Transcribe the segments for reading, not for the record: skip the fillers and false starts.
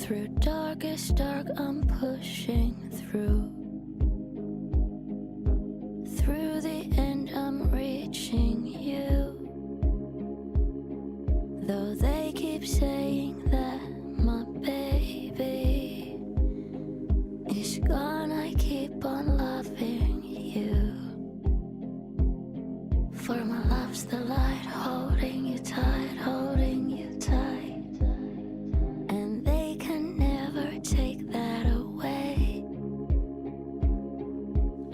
Through darkest dark, I'm pushing through. Through the end, I'm reaching you. Though they keep saying that my baby is gone, I keep on loving you. For my love's the light, holding you tight, holding you tight. And they can never take that away.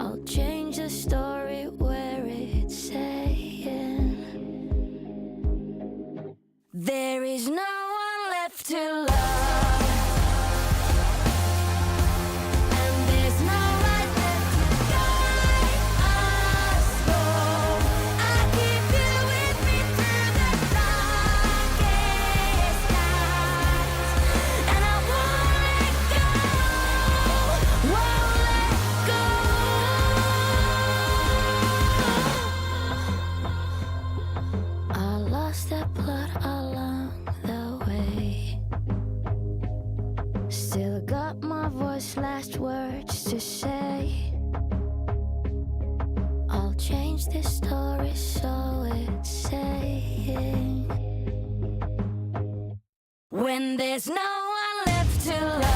I'll change the story where it's saying there is no one left to love. Last words to say. I'll change this story so it's saying when there's no one left to love.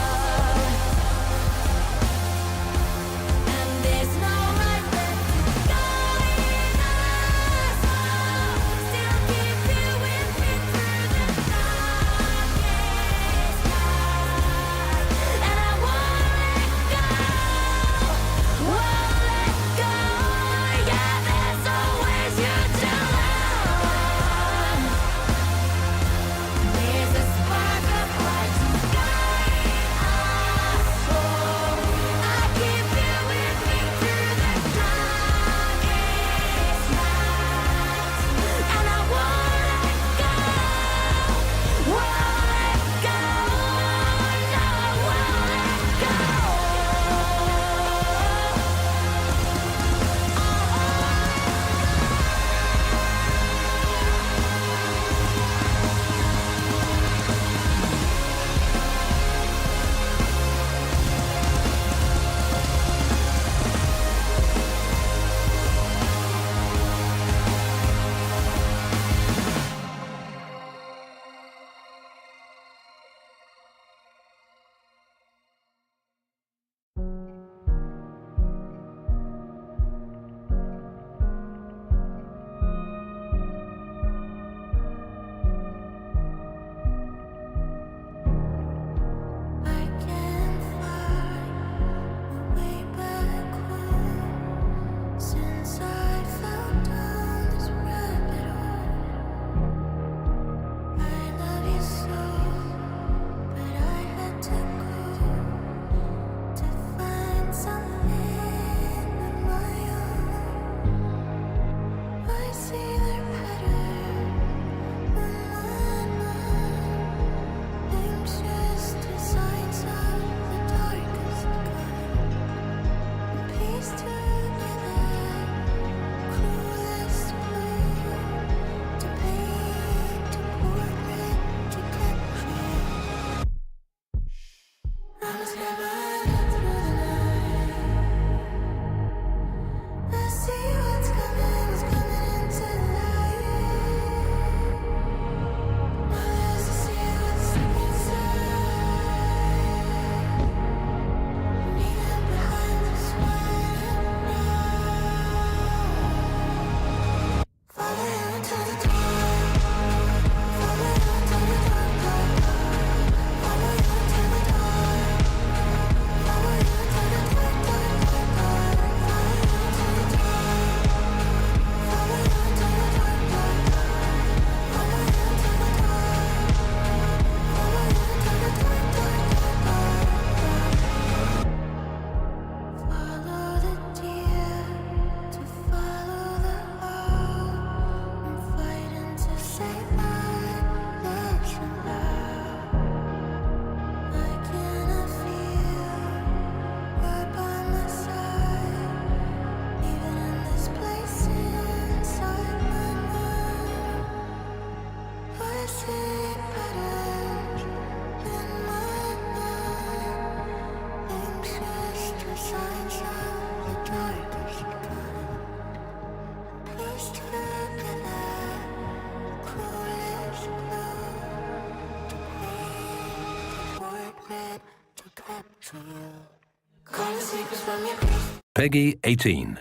Peggy 18.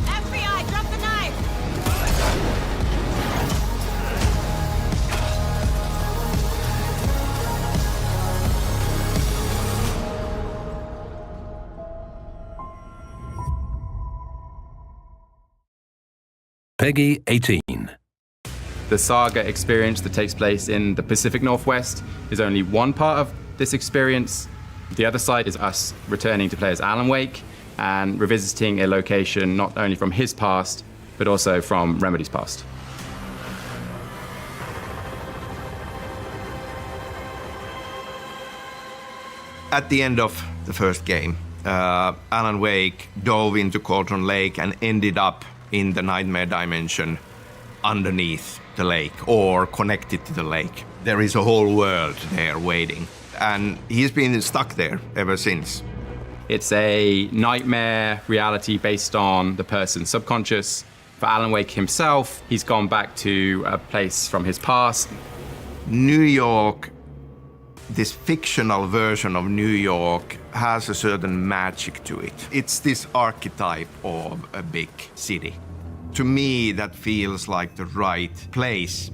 FBI, drop the knife! Peggy 18. The saga experience that takes place in the Pacific Northwest is only one part of this experience. The other side is us returning to play as Alan Wake and revisiting a location not only from his past, but also from Remedy's past. At the end of the first game, Alan Wake dove into Cauldron Lake and ended up in the nightmare dimension underneath the lake or connected to the lake. There is a whole world there waiting, and he's been stuck there ever since. It's a nightmare reality based on the person's subconscious. For Alan Wake himself, he's gone back to a place from his past. New York, this fictional version of New York, has a certain magic to it. It's this archetype of a big city. To me, that feels like the right place.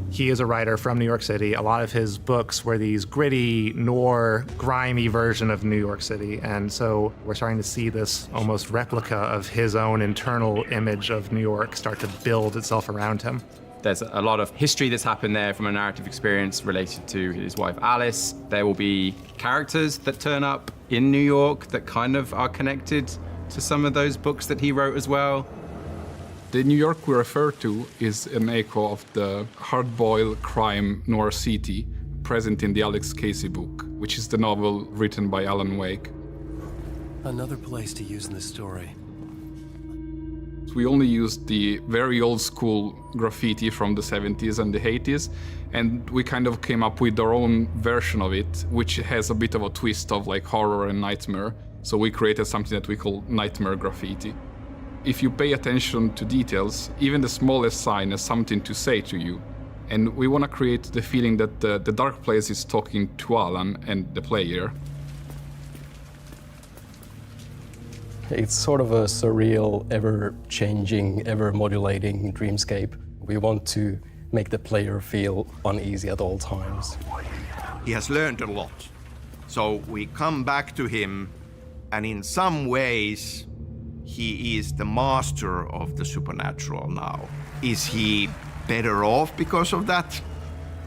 He is a writer from New York City. A lot of his books were these gritty, noir, grimy version of New York City. And so we're starting to see this almost replica of his own internal image of New York start to build itself around him. There's a lot of history that's happened there from a narrative experience related to his wife, Alice. There will be characters that turn up in New York that kind of are connected to some of those books that he wrote as well. The New York we refer to is an echo of the hard-boiled crime noir city present in the Alex Casey book, which is the novel written by Alan Wake. Another place to use in this story. We only used the very old school graffiti from the 70s and the 80s, and we kind of came up with our own version of it, which has a bit of a twist of like horror and nightmare. So we created something that we call nightmare graffiti. If you pay attention to details, even the smallest sign has something to say to you. And we want to create the feeling that the dark place is talking to Alan and the player. It's sort of a surreal, ever-changing, ever-modulating dreamscape. We want to make the player feel uneasy at all times. He has learned a lot. So we come back to him, and in some ways, he is the master of the supernatural now. Is he better off because of that?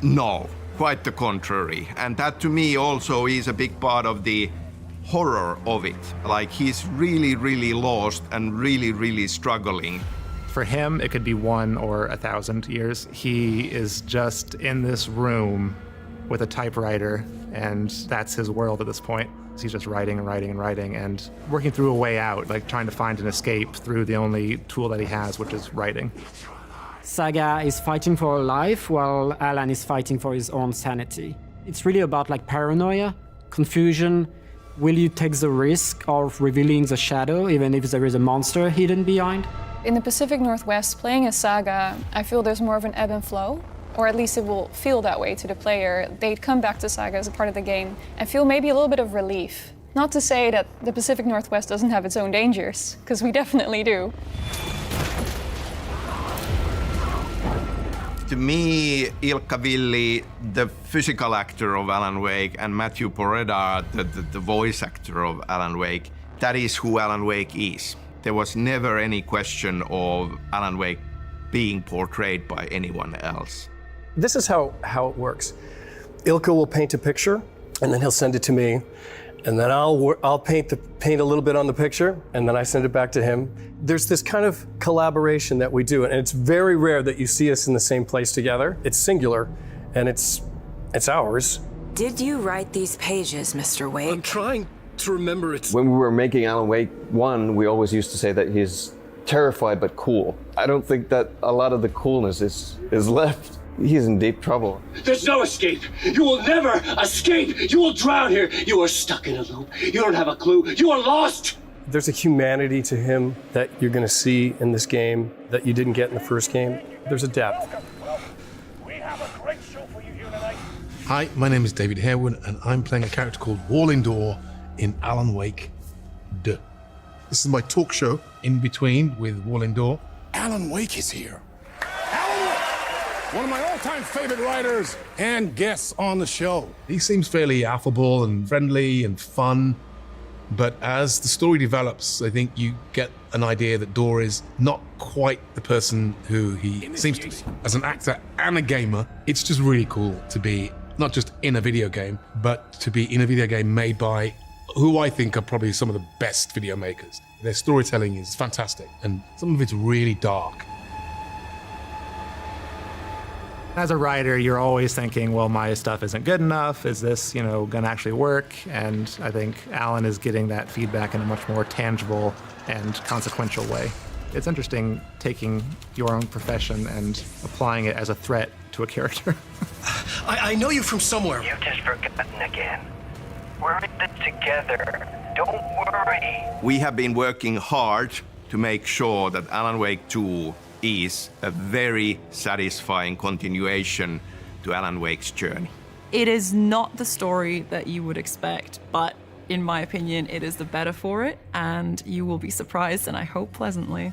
No, quite the contrary. And that to me also is a big part of the horror of it. Like he's really, really lost and really, really struggling. For him, it could be 1 or 1,000 years. He is just in this room with a typewriter, and that's his world at this point. He's just writing and writing and writing and working through a way out, like trying to find an escape through the only tool that he has, which is writing. Saga is fighting for her life while Alan is fighting for his own sanity. It's really about like paranoia, confusion. Will you take the risk of revealing the shadow even if there is a monster hidden behind? In the Pacific Northwest, playing a Saga, I feel there's more of an ebb and flow. Or at least it will feel that way to the player. They'd come back to Saga as a part of the game and feel maybe a little bit of relief. Not to say that the Pacific Northwest doesn't have its own dangers, because we definitely do. To me, Ilkka Villi, the physical actor of Alan Wake, and Matthew Poreda, the voice actor of Alan Wake, that is who Alan Wake is. There was never any question of Alan Wake being portrayed by anyone else. This is how it works. Ilkka will paint a picture, and then he'll send it to me, and then I'll paint a little bit on the picture, and then I send it back to him. There's this kind of collaboration that we do, and it's very rare that you see us in the same place together. It's singular, and it's ours. Did you write these pages, Mr. Wake? I'm trying to remember it. When we were making Alan Wake 1, we always used to say that he's terrified but cool. I don't think that a lot of the coolness is left. He's in deep trouble. There's no escape. You will never escape. You will drown here. You are stuck in a loop. You don't have a clue. You are lost. There's a humanity to him that you're going to see in this game that you didn't get in the first game. There's a depth. We have a great show for you here tonight. Hi, my name is David Harewood, and I'm playing a character called Wallendor in Alan Wake 2. This is my talk show in between with Wallendor. Alan Wake is here. Alan Wake, one of my all-time favorite writers and guests on the show. He seems fairly affable and friendly and fun, but as the story develops, I think you get an idea that Dor is not quite the person who he seems to be. As an actor and a gamer, it's just really cool to be not just in a video game, but to be in a video game made by who I think are probably some of the best video makers. Their storytelling is fantastic, and some of it's really dark. As a writer, you're always thinking, well, my stuff isn't good enough. Is this, going to actually work? And I think Alan is getting that feedback in a much more tangible and consequential way. It's interesting taking your own profession and applying it as a threat to a character. I know you from somewhere. You've just forgotten again. We're in this together. Don't worry. We have been working hard to make sure that Alan Wake 2 is a very satisfying continuation to Alan Wake's journey. It is not the story that you would expect, but in my opinion, it is the better for it, and you will be surprised, and I hope pleasantly.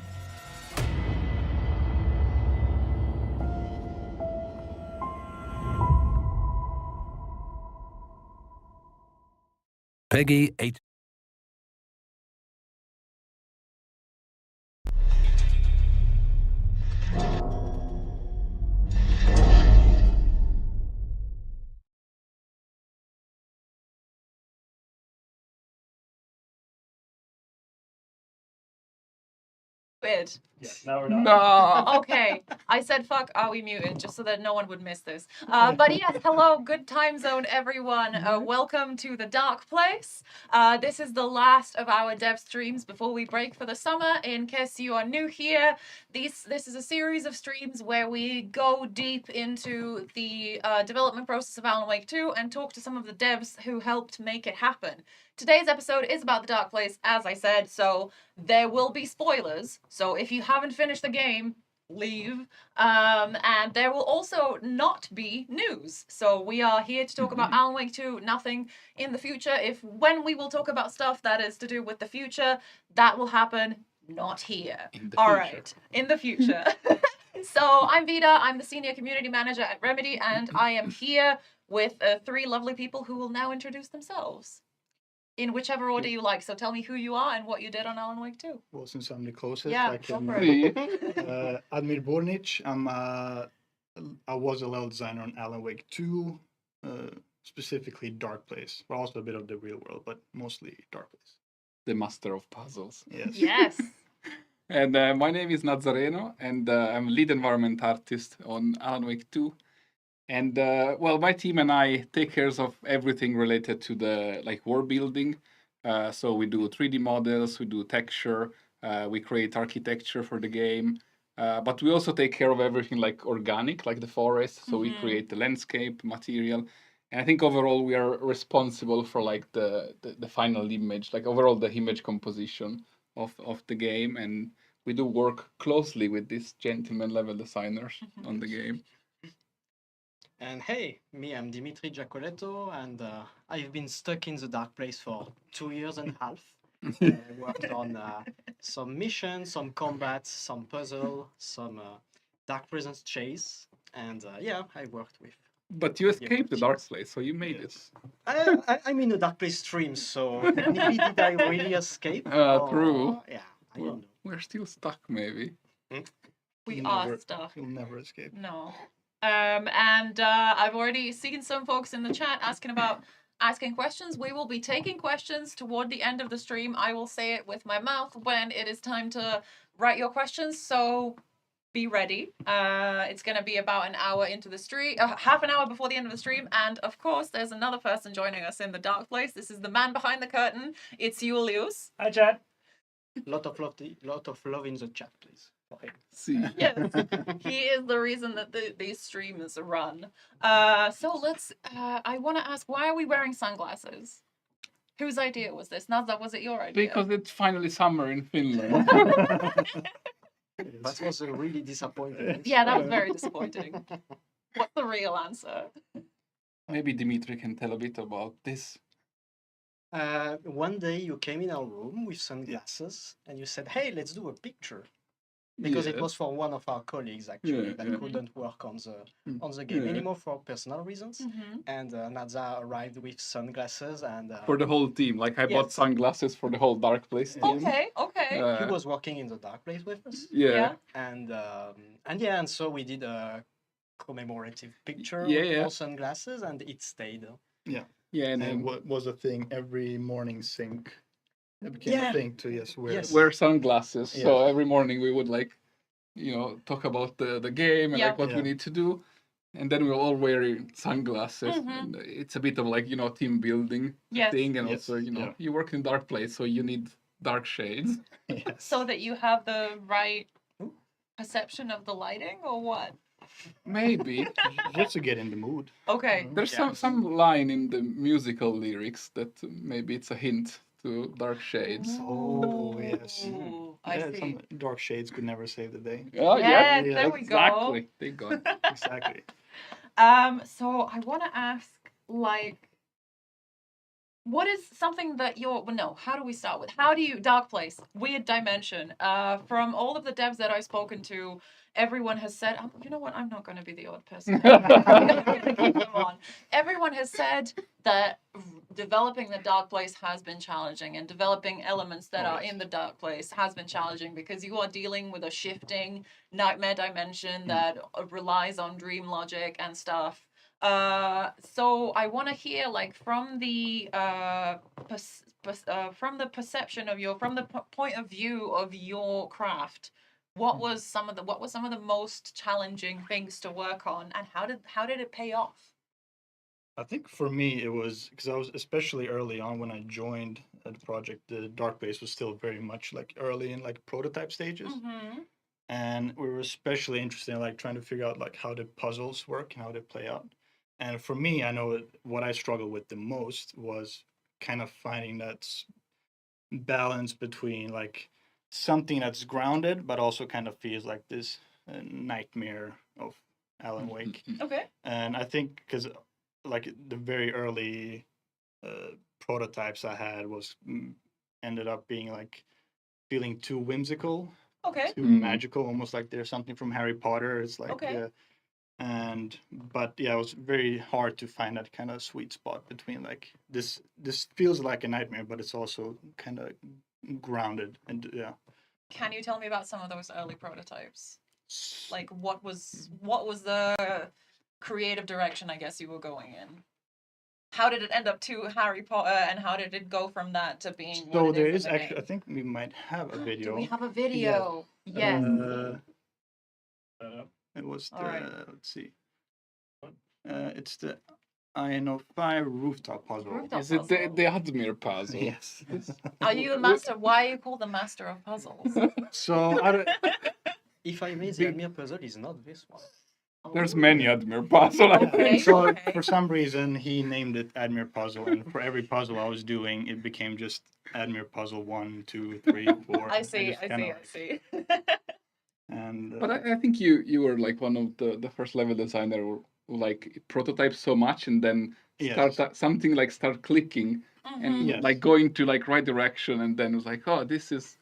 Peggy 8. Weird. Yeah, now we're not. No. Okay. I said fuck, are we muted? Just so that no one would miss this. But yes, hello, good time zone, everyone. Welcome to the Dark Place. This is the last of our dev streams before we break for the summer. In case you are new here, this is a series of streams where we go deep into the development process of Alan Wake 2 and talk to some of the devs who helped make it happen. Today's episode is about the Dark Place, as I said, so there will be spoilers. So if you haven't finished the game, leave. And there will also not be news. So we are here to talk about Alan Wake 2, nothing in the future. When we will talk about stuff that is to do with the future, that will happen not here. All right, in the future. So I'm Vida, I'm the Senior Community Manager at Remedy, and I am here with 3 lovely people who will now introduce themselves. In whichever order you like. So tell me who you are and what you did on Alan Wake 2. Well, since I'm the closest, yeah, I can... Admir Burnić. I was a level designer on Alan Wake 2, specifically Dark Place, but also a bit of the real world, but mostly Dark Place. The master of puzzles. Yes. Yes. And my name is Nazareno, and I'm lead environment artist on Alan Wake 2. And well, my team and I take care of everything related to the world building. So we do 3D models, we do texture, we create architecture for the game. But we also take care of everything organic, like the forest. So we create the landscape, material. And I think overall we are responsible for the final image, overall the image composition of the game. And we do work closely with these gentleman level designers on the game. And hey, I'm Dimitri Giacoletto, and I've been stuck in the Dark Place for 2 years and a half. I worked on some missions, some combat, some puzzle, some Dark Presence chase, and yeah, I worked with. But you escaped the Dark Place, so you made it. I'm in a Dark Place stream, so maybe did I really escape? True. Yeah, I don't know. We're still stuck, maybe. We are stuck. You'll never escape. No. And I've already seen some folks in the chat asking questions. We will be taking questions toward the end of the stream. I will say it with my mouth when it is time to write your questions, so be ready. It's going to be about an hour into the stream, half an hour before the end of the stream, and of course there's another person joining us in the Dark Place. This is the man behind the curtain. It's Julius. Hi, chat. lot of love in the chat, please. Okay. See. Yes, he is the reason that these streams run. So let's. I want to ask, why are we wearing sunglasses? Whose idea was this? Nazar, was it your idea? Because it's finally summer in Finland. That was a really disappointing. Yeah, that was very disappointing. What's the real answer? Maybe Dimitri can tell a bit about this. One day you came in our room with sunglasses and you said, "Hey, let's do a picture." Because it was for one of our colleagues actually that couldn't work on the game anymore for personal reasons. And Nazar arrived with sunglasses and for the whole team, like I bought sunglasses for the whole Dark Place team. Okay. He was working in the Dark Place with us. Yeah. And so we did a commemorative picture with all sunglasses, and it stayed. Yeah, and what was a thing every morning sync. It became a thing to wear sunglasses. Yeah. So every morning we would talk about the game and like what we need to do, and then we're all wearing sunglasses. And it's a bit of like team building thing, and also you work in Dark Place, so you need dark shades. So that you have the right perception of the lighting, or what? Maybe just to get in the mood. Okay. There's some line in the musical lyrics that maybe it's a hint to dark shades. Oh yes. I see. Some dark shades could never save the day. Oh yeah, there we go. Exactly. They got it. Exactly. So I want to ask, like, what is something that how do we start with? How do you, Dark Place, weird dimension. From all of the devs that I've spoken to, everyone has said, you know what, I'm not going to be the odd person. I'm going to keep them on. Everyone has said that developing the Dark Place has been challenging, and developing elements that are in the Dark Place has been challenging because you are dealing with a shifting nightmare dimension that relies on dream logic and stuff. So I want to hear, like, from the perception of from the point of view of your craft, what was some of the most challenging things to work on, and how did it pay off? I think for me it was because I was especially early on when I joined the project. The Dark Place was still very much like early in like prototype stages. And we were especially interested in like trying to figure out like how the puzzles work and how they play out. And for me, I know what I struggled with the most was kind of finding that balance between like something that's grounded, but also kind of feels like this nightmare of Alan Wake. Okay. And I think because like the very early prototypes I had ended up being like feeling too whimsical. Okay. Too magical, almost like there's something from Harry Potter. It's like but it was very hard to find that kind of sweet spot between like this feels like a nightmare, but it's also kind of grounded. And Can you tell me about some of those early prototypes? Like what was the creative direction, I guess, you were going in? How did it end up to Harry Potter, and how did it go from that to being? So there is actually, I think we might have a video. Do we have a video? Yes. It was the, right. let's see. It's the INO5 rooftop puzzle. Is it the Admir puzzle? Yes. Are you the master? Why are you called the master of puzzles? So, if I may, the Admir puzzle is not this one. There's many Admir puzzles. Okay. So for some reason he named it Admir puzzle, and for every puzzle I was doing, it became just Admir puzzle 1, 2, 3, 4. I see. And but I think you were like one of the first level designer who like prototype so much and then start clicking and like going to like right direction, and then it was like, oh, this is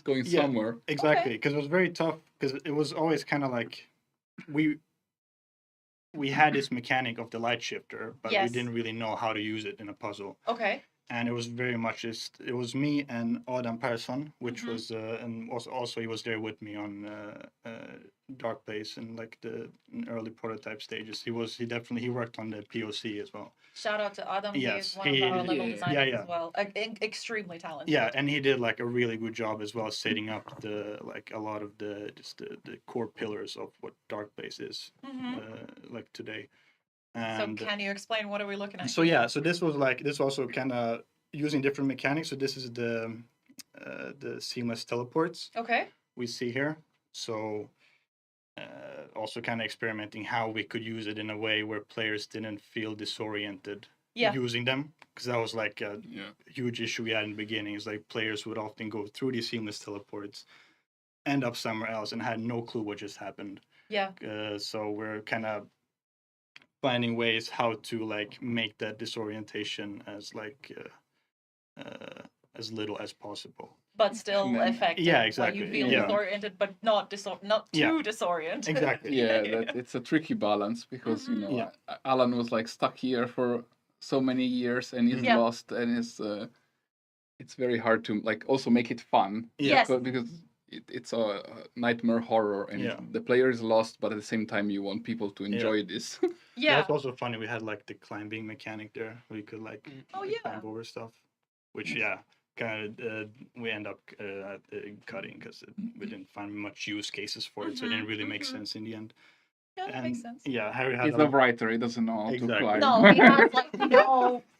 going somewhere. Exactly, because it was very tough because it was always kind of like we had this mechanic of the light shifter, but we didn't really know how to use it in a puzzle. Okay. And it was very much it was me and Adam Persson, which was and also he was there with me on Dark Place and like the early prototype stages. He worked on the POC as well. Shout out to Adam. Yes, he is one of our level designers as well. Extremely talented. Yeah, and he did like a really good job as well setting up the like a lot of the core pillars of what Dark Place is like today. And so can you explain what are we looking at? So so this was also kind of using different mechanics. So this is the the seamless teleports Okay. we see here. So also kind of experimenting how we could use it in a way where players didn't feel disoriented using them, because that was like a huge issue we had in the beginning. Is like players would often go through these seamless teleports, end up somewhere else, and had no clue what just happened. Yeah. So we're kind of finding ways how to like make that disorientation as like as little as possible. But still effective. Yeah, exactly. Where you feel disoriented, but not too disoriented. Exactly. It's a tricky balance because you know Alan was like stuck here for so many years and he's lost, and it's very hard to like also make it fun. Yes. Because it's a nightmare horror, and the player is lost, but at the same time you want people to enjoy this. That's also funny. We had like the climbing mechanic there. We could like climb over stuff, which kind of we end up cutting because we didn't find much use cases for it, so it didn't really make sense in the end. Yeah, that makes sense. Yeah, Harry had He's a writer. He doesn't know how to climb. No, he has like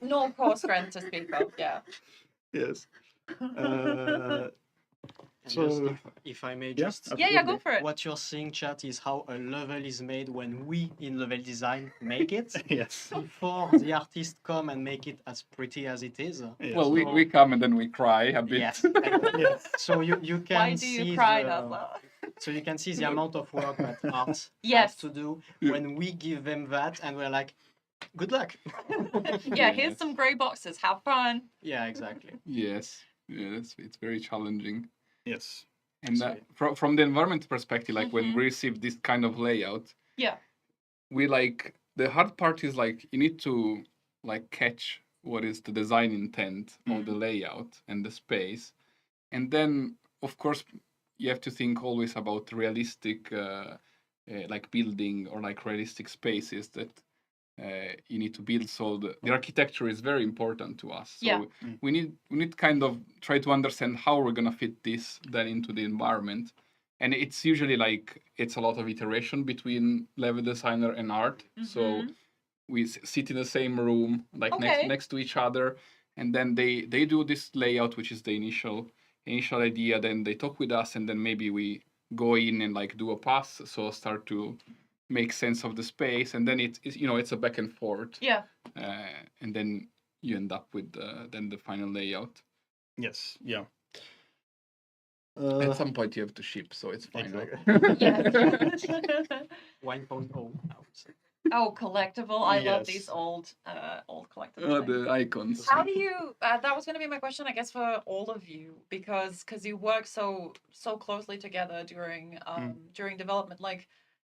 no core strength to speak of. Yeah. Yes. So, if I may just... go for it. What you're seeing, chat, is how a level is made when we, in level design, make it. Yes. Before the artists come and make it as pretty as it is. Yes. Well, we come and then we cry a bit. Yes. So you can Why do see you cry that loud? So you can see the amount of work that art Yes. has to do when we give them that, and we're like, good luck. Yeah, here's some grey boxes. Have fun. Yeah, exactly. Yes. It's very challenging. Yes. And from the environment perspective, like when we receive this kind of layout, we like the hard part is like you need to like catch what is the design intent of the layout and the space, and then of course you have to think always about realistic like building or like realistic spaces that you need to build. So the architecture is very important to us. So we need kind of try to understand how we're gonna fit this then into the environment. And it's usually like it's a lot of iteration between level designer and art. So we sit in the same room, like next to each other, and then they do this layout, which is the initial idea. Then they talk with us, and then maybe we go in and like do a pass. So start to make sense of the space, and then it's a back and forth. Yeah. And then you end up with then the final layout. Yes. Yeah. At some point you have to ship, so it's fine. Exactly. 1.0. Oh, collectible! I love these old collectibles. The icons. How do you? That was going to be my question, I guess, for all of you, because you work so closely together during development, like.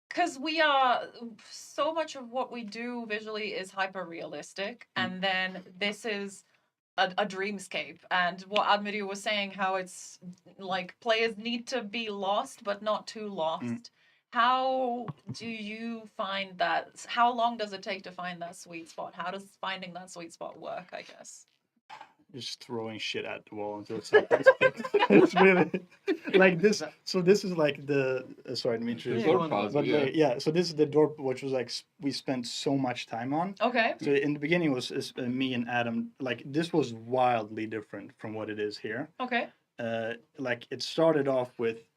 Because we are, so much of what we do visually is hyper realistic, and then this is a dreamscape. And what Admir was saying, how it's like players need to be lost, but not too lost. How do you find that? How long does it take to find that sweet spot? How does finding that sweet spot work, I guess? Just throwing shit at the wall until something's fixed. It's really like this. So this is like the sorry, Dimitri. So this is the door, which was like we spent so much time on. Okay. So in the beginning it was me and Adam. Like this was wildly different from what it is here. Okay. Like it started off with.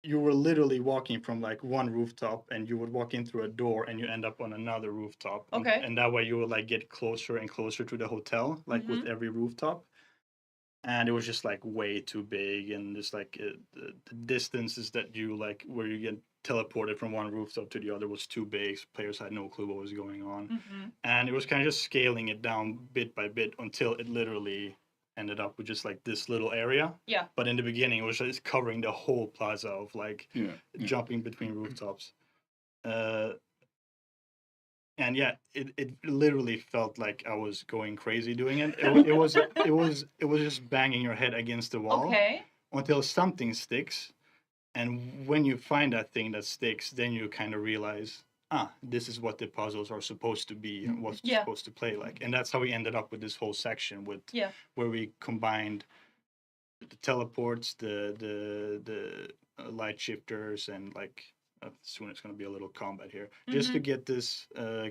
You were literally walking from like one rooftop, and you would walk in through a door, and you end up on another rooftop. Okay. And that way you would like get closer and closer to the hotel, like with every rooftop. And it was just like way too big, and just like the distances that you like where you get teleported from one rooftop to the other was too big. So players had no clue what was going on, and it was kind of just scaling it down bit by bit until it literally ended up with just like this little area. Yeah. But in the beginning, it was just covering the whole plaza of like jumping between rooftops. And yeah, it literally felt like I was going crazy doing it. It was just banging your head against the wall. Okay. Until something sticks, and when you find that thing that sticks, then you kind of realize, this is what the puzzles are supposed to be and what's supposed to play like. And that's how we ended up with this whole section with where we combined the teleports, the light shifters, and like soon it's going to be a little combat here, just to get this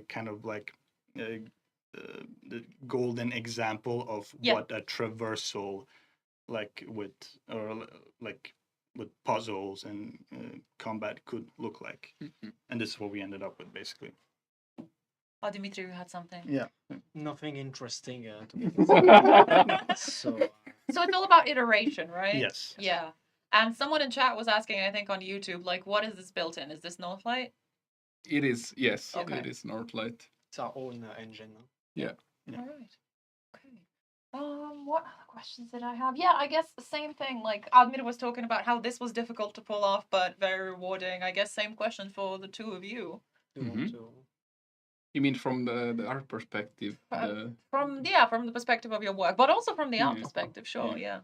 kind of like the golden example of what a traversal like with puzzles and combat could look like. And this is what we ended up with, basically. Oh, Dimitri, you had something. Yeah. Nothing interesting. So it's all about iteration, right? Yes. Yeah. And someone in chat was asking, I think on YouTube, like, what is this built in? Is this Northlight? It is, yes, Okay. it is Northlight. It's our own engine. Yeah. All right. Okay. What other questions did I have? Yeah, I guess the same thing. Like Admir was talking about how this was difficult to pull off, but very rewarding. I guess same question for the two of you. You mean from the art perspective? From the perspective of your work, but also from the art perspective, sure, yeah.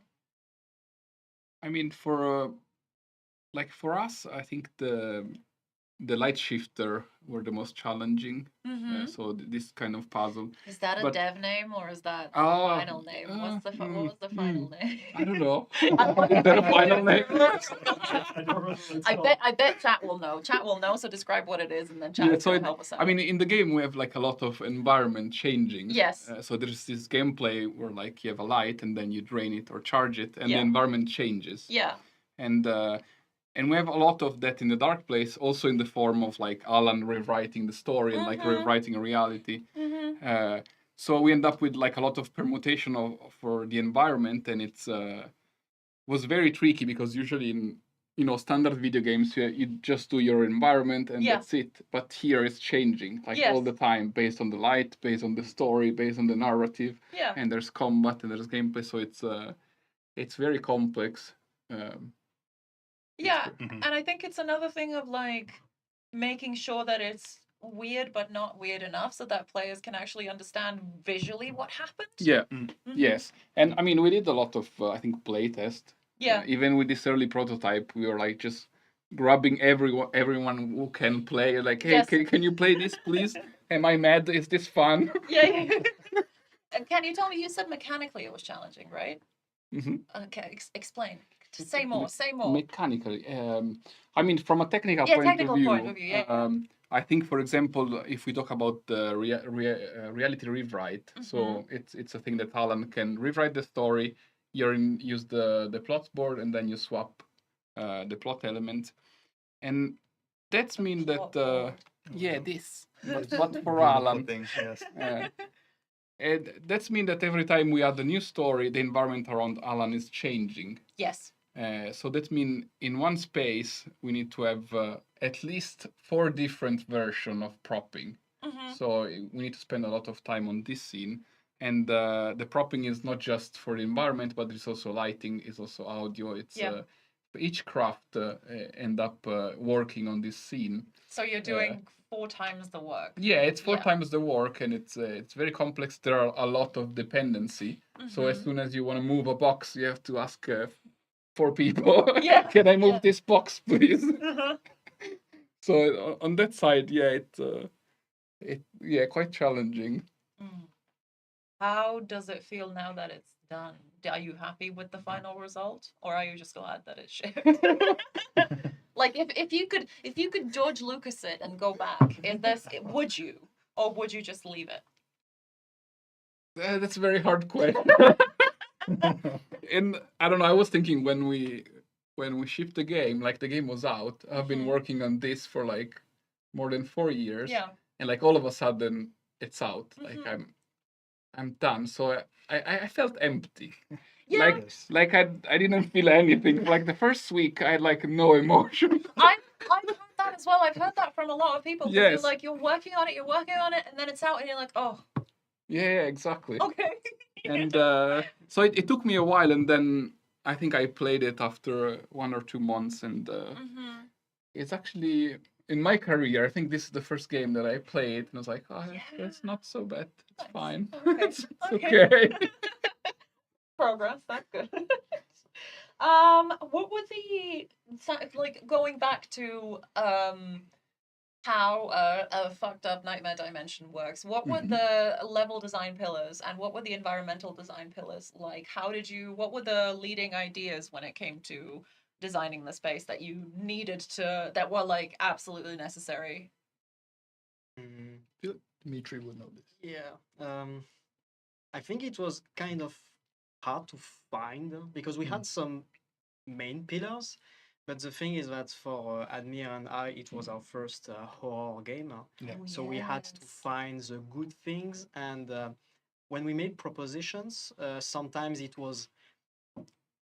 I mean, for us, I think the light shifter were the most challenging. So this kind of puzzle. Is that a dev name or is that the final name? What was the final name? I don't know. Is that a final name? I bet chat will know. Chat will know. So describe what it is, and then chat will help us out. I mean, in the game we have like a lot of environment changing. Yes. So there's this gameplay where like you have a light and then you drain it or charge it, and Yeah. the environment changes. Yeah. And we have a lot of that in the Dark Place, also in the form of like Alan rewriting the story and like rewriting reality. So we end up with like a lot of permutation for the environment, and it's was very tricky because usually in standard video games you just do your environment and that's it. But here it's changing like all the time based on the light, based on the story, based on the narrative. Yeah. And there's combat and there's gameplay, so it's very complex. Yeah, and I think it's another thing of like making sure that it's weird but not weird enough so that players can actually understand visually what happened. Yeah, yes. And I mean, we did a lot of, I think, playtest. Yeah. Even with this early prototype, we were like just grabbing everyone who can play. Like, hey, can you play this, please? Am I mad? Is this fun? Yeah. And can you tell me, you said mechanically it was challenging, right? Okay, explain. Say more. Mechanically. I mean, from a technical point of view, I think, for example, if we talk about the reality rewrite, so it's a thing that Alan can rewrite the story. Use the plot board, and then you swap the plot element, and that's mean that this, but for Alan, and that's mean that every time we add a new story, the environment around Alan is changing. Yes. So that means in one space we need to have at least 4 different versions of propping. So we need to spend a lot of time on this scene. And the propping is not just for the environment, but it's also lighting, it's also audio. It's each craft end up working on this scene. So you're doing 4 times the work. Yeah, it's 4 times the work, and it's very complex. There are a lot of dependency. So as soon as you want to move a box, you have to ask 4 people. Can I move this box, please? So on that side, quite challenging. How does it feel now that it's done? Are you happy with the final result, or are you just glad that it's shipped? Like if you could George Lucas it and go back, would you, or would you just leave it? That's a very hard question. And I don't know. I was thinking when we shipped the game, like the game was out. I've been working on this for like more than 4 years. Yeah. And like all of a sudden, it's out. Like I'm done. So I felt empty. Yeah. Like I didn't feel anything. Like the first week, I had like no emotion. I've heard that as well. I've heard that from a lot of people. Yes. You're like, you're working on it, and then it's out, and you're like, oh. Yeah, exactly. Okay. And so it took me a while, and then I think I played it after 1 or 2 months, and it's actually, in my career, I think this is the first game that I played, and I was like, it's not so bad. It's fine. Okay. It's okay. Progress, that's good. What would like going back to how a fucked up nightmare dimension works? What were the level design pillars, and what were the environmental design pillars like? What were the leading ideas when it came to designing the space that you needed that were like absolutely necessary? Dimitri would know this. Yeah. I think it was kind of hard to find because we had some main pillars. But the thing is that for Admir and I, it was our first horror game. So we had to find the good things. And when we made propositions, sometimes it was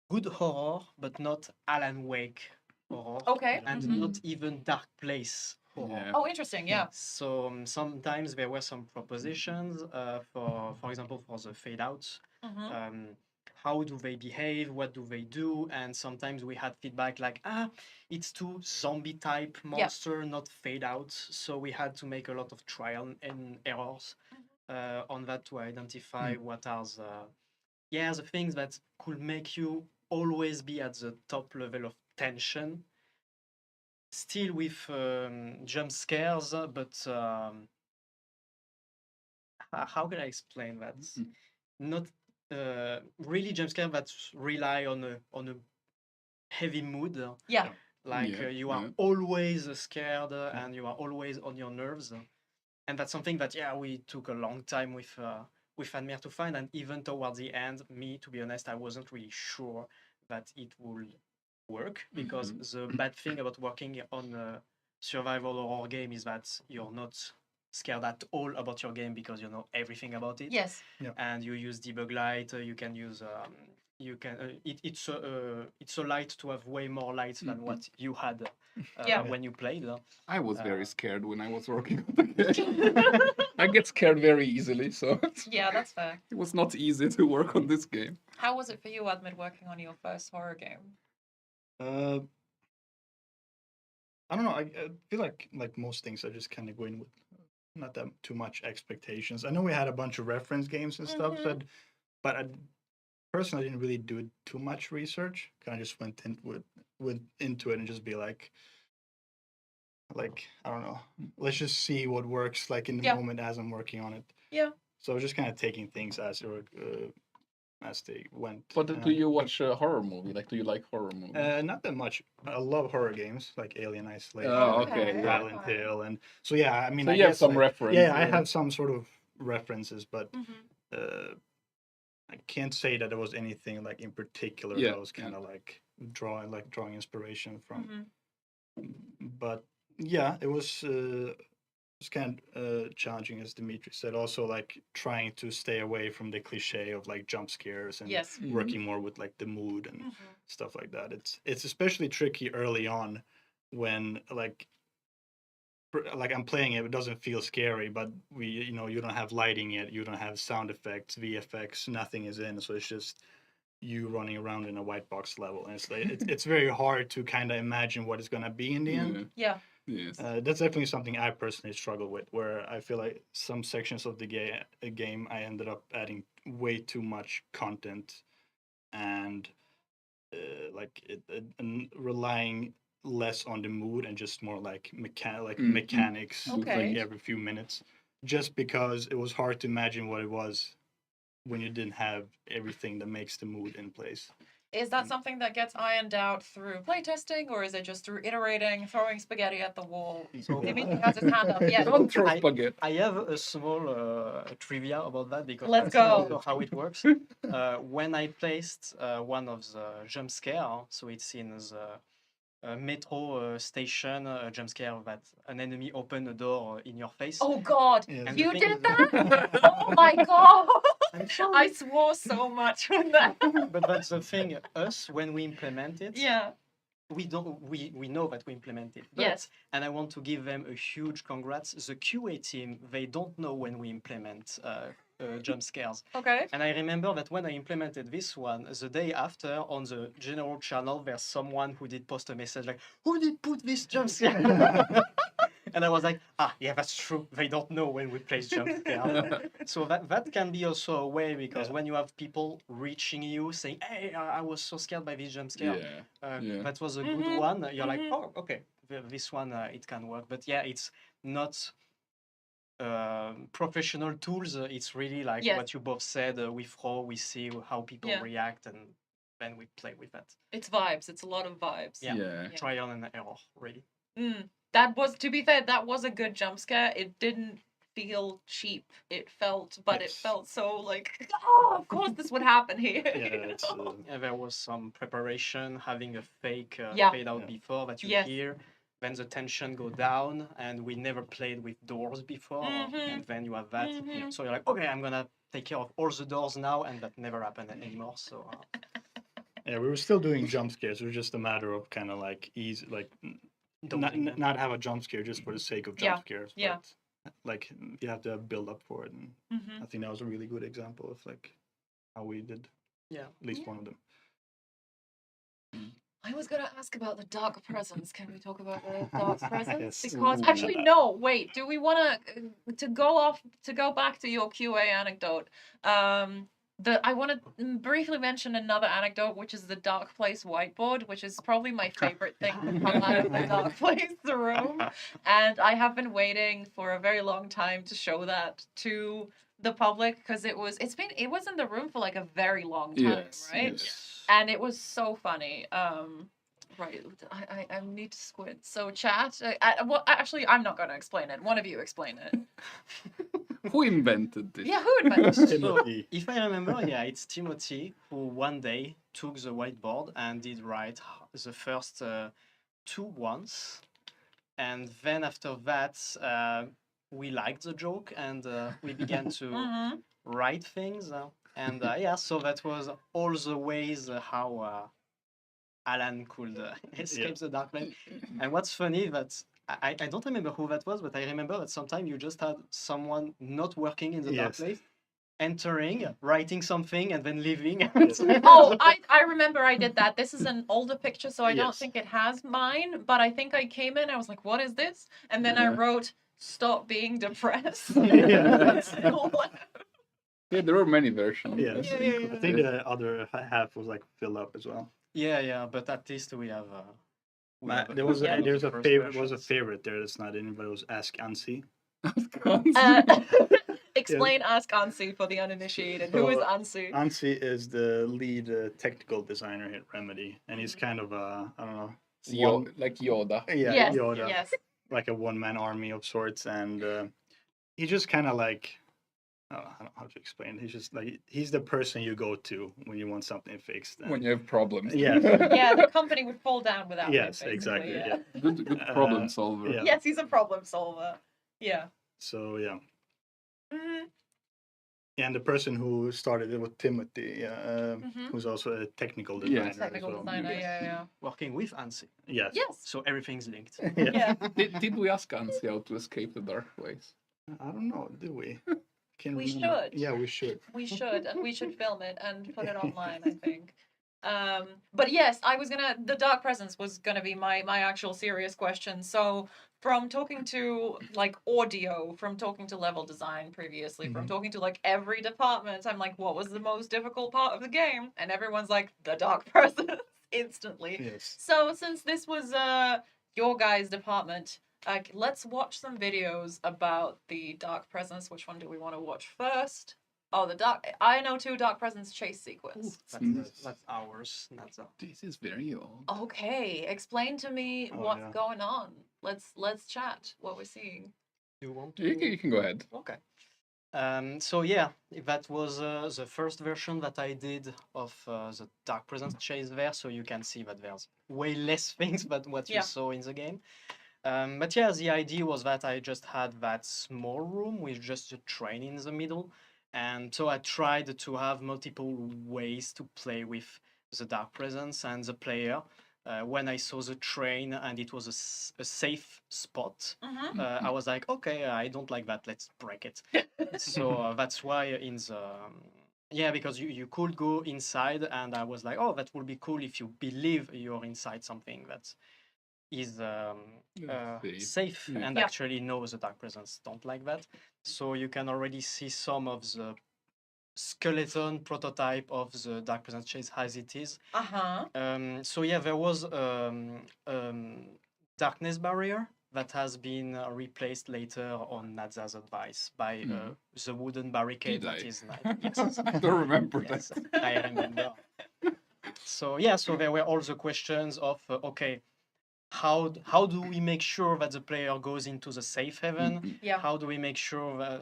good horror, but not Alan Wake horror. Okay. And Mhm. not even Dark Place horror. Oh, interesting. Yeah. So sometimes there were some propositions for example, for the fade outs. Mhm. How do they behave? What do they do? And sometimes we had feedback like, it's too zombie type monster, not fade out. So we had to make a lot of trial and errors on that to identify what are the things that could make you always be at the top level of tension. Still with jump scares, but how can I explain that? Not really jump scare that rely on a heavy mood. Yeah. Like you are always scared and you are always on your nerves, and that's something that we took a long time with Admir to find, and even towards the end, me to be honest, I wasn't really sure that it would work because the bad thing about working on a survival horror game is that you're not scared at all about your game because you know everything about it. Yes. And you use debug light. You can use it's a light to have way more light than what you had when you played. I was very scared when I was working on the game. I get scared very easily, so Yeah, that's fair. it was not easy to work on this game. How was it for you, Admir, working on your first horror game? I don't know. I feel like most things, I just kind of go in with not that too much expectations. I know we had a bunch of reference games and stuff, but I personally didn't really do too much research. Kind of just went into it and just be like I don't know. Let's just see what works like in the moment as I'm working on it. Yeah. So I was just kind of taking things as they went. But do you watch a horror movie? Like, do you like horror movies? Not that much. I love horror games like Alien Isolation, Oh, okay, Silent Hill, and so I mean, So I you have guess, some reference. Yeah, I have some sort of references, but I can't say that there was anything like in particular that I was kind of like drawing inspiration from. But it was kind of challenging, as Dimitri said. Also, like trying to stay away from the cliche of like jump scares and working more with like the mood and stuff like that. It's especially tricky early on when like I'm playing it doesn't feel scary, but you don't have lighting yet, you don't have sound effects, VFX, nothing is in, so it's just you running around in a white box level, and it's like it's very hard to kind of imagine what it's gonna be in the end. Yeah. Yes. That's definitely something I personally struggle with, where I feel like some sections of the game I ended up adding way too much content and and relying less on the mood and just more like mechanics like every few minutes, just because it was hard to imagine what it was when you didn't have everything that makes the mood in place. Is that something that gets ironed out through playtesting, or is it just through iterating, throwing spaghetti at the wall? Dimitri has his hand up. Yeah. Don't throw spaghetti. I have a small trivia about that because Let's that's go. also how it works. When I placed one of the jump scare, so it's in the metro station, a jump scare that an enemy opened a door in your face. Oh God, And you the thing did is- that? Oh my God. I swore so much on that. But that's the thing. Us, when we implement it, we know that we implement it. But, Yes. And I want to give them a huge congrats. The QA team, they don't know when we implement jump scares. Okay. And I remember that when I implemented this one, the day after on the general channel, there's someone who did post a message like, "Who did put this jump scare?" And I was like, yeah, that's true. They don't know when we place jump scare. So that can be also a way, because when you have people reaching you saying, "Hey, I was so scared by this jump scare. That was a good one." You're like, "Oh, okay, this one it can work." But it's not professional tools. It's really like what you both said. With raw, we see how people react, and then we play with that. It's vibes. It's a lot of vibes. Trial and error, really. That was, to be fair, that was a good jump scare. It didn't feel cheap. It felt, but it felt so like, oh, of course this would happen here. Yeah, there was some preparation, having a fake Yeah. fade out before that you Yes. hear. Then the tension go down, and we never played with doors before, and then you have that. So you're like, okay, I'm gonna take care of all the doors now, and that never happened anymore. So Yeah, we were still doing jump scares. It was just a matter of kind of like easy, like not have a jump scare just for the sake of jump scares. Yeah. But like you have to build up for it, and I think that was a really good example of like how we did. Yeah. At least one of them. I was gonna ask about the dark presence. Can we talk about the dark presence? Yes. Because actually, no. Wait. Do we want to go back to your QA anecdote? I want to briefly mention another anecdote, which is the Dark Place whiteboard, which is probably my favorite thing to come out of the Dark Place room. And I have been waiting for a very long time to show that to the public because it was in the room for like a very long time, right? Yes. And it was so funny. Right, I need to squint. So chat. Well, actually, I'm not going to explain it. One of you explain it. Who invented this? Yeah, who invented it? So, if I remember, yeah, it's Timothy who one day took the whiteboard and did write the first 2 once, and then after that, we liked the joke and we began to write things, and yeah, so that was all the ways how Alan could escape the dark place. And what's funny that I don't remember who that was, but I remember that sometime you just had someone not working in the dark place, entering, writing something, and then leaving. Oh, I remember I did that. This is an older picture, so I don't think it has mine, but I think I came in, I was like, what is this? And then I wrote, stop being depressed. Yeah, there were many versions. Yes. I think the other half was like filled up as well. Yeah, but at least we have. There's a favorite. Was a favorite there that's not in, but it was Ask Ansi. Explain Ask Ansi for the uninitiated. Who is Ansi? Ansi is the lead technical designer at Remedy, and he's kind of I don't know, like Yoda. Yeah, yes, Yoda. Yes. Like a one-man army of sorts, and he just kind of like. I don't know how to explain. He's just like he's the person you go to when you want something fixed. When you have problems. Yeah. Yeah, the company would fall down without him. Yes, exactly. Yeah. Good problem solver. Yeah. Yes, he's a problem solver. Yeah. So yeah. And the person who started it was Timothy, who's also a technical designer. Yes, technical designer. Yeah. Working with Ansi. Yes. Yes. So everything's linked. Yeah. Did we ask Ansi how to escape the dark place? I don't know. Did we? We should. Yeah, we should. We should, and we should film it and put it online, I think. But yes, the dark presence was gonna be my actual serious question. So from talking to like audio, from talking to level design previously, from talking to like every department, I'm like, what was the most difficult part of the game? And everyone's like, the dark presence instantly. Yes. So since this was your guys' department, let's watch some videos about the dark presence. Which one do we want to watch first? Oh, I know 2 dark presence chase sequence. That's ours. That's ours. This is very old. Okay, explain to me what's going on. Let's chat what we're seeing. You want to? You can go ahead. Okay. So yeah, that was the first version that I did of the dark presence chase there. So you can see that there's way less things than what you saw in the game. But yeah, the idea was that I just had that small room with just a train in the middle. And so I tried to have multiple ways to play with the dark presence and the player. When I saw the train and it was a safe spot, I was like, okay, I don't like that, let's break it. So that's why in the... Yeah, because you could go inside and I was like, oh, that would be cool if you believe you're inside something that is safe and actually no, the dark presence don't like that. So you can already see some of the skeleton prototype of the dark presence chase as it is. So yeah, there was darkness barrier that has been replaced later on Nadza's advice by the wooden barricade that is like, yes. I don't remember that. I remember. So yeah, so there were all the questions of okay, how do we make sure that the player goes into the safe haven? Yeah. How do we make sure that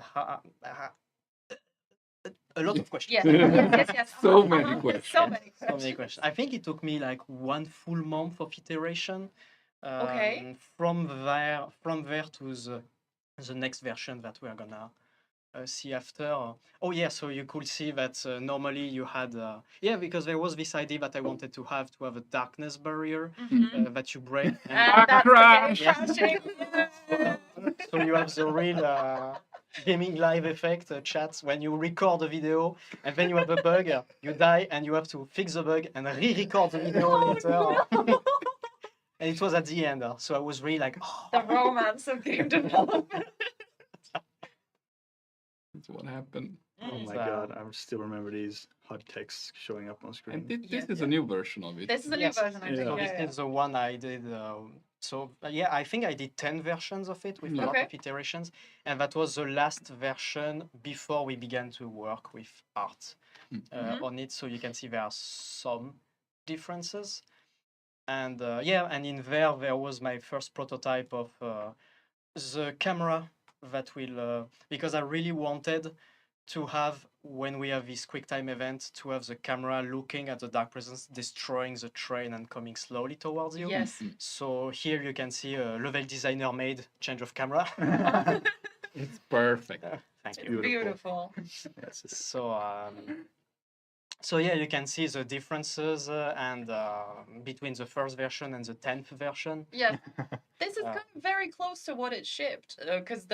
a lot of questions. Yes. So many questions. So many So many questions. I think it took me like 1 full month of iteration. Okay. From there to the next version that we are gonna see after. Oh yeah, so you could see that normally you had because there was this idea that I wanted to have a darkness barrier that you break. And that's crash. the game crashing. So you have the real gaming live effect chats when you record a video and then you have a bug, you die and you have to fix the bug and re-record the video later. And it was at the end, so I was really like, The romance of game development. That's what happened. Oh my god, I still remember these hot texts showing up on screen. And this is a new version of it. This is a new version, I think. So Yeah. this is the one I did. I think I did 10 versions of it with a lot of iterations, and that was the last version before we began to work with art on it. So you can see there are some differences, and and in there was my first prototype of the camera that will because I really wanted to have, when we have this QuickTime event, to have the camera looking at the dark presence, destroying the train and coming slowly towards you. Yes. So here you can see a level designer made change of camera. It's perfect. Thank you. Beautiful. Yes. So yeah, you can see the differences and between the first version and the 10th version. Yeah. This is kind of very close to what it shipped, because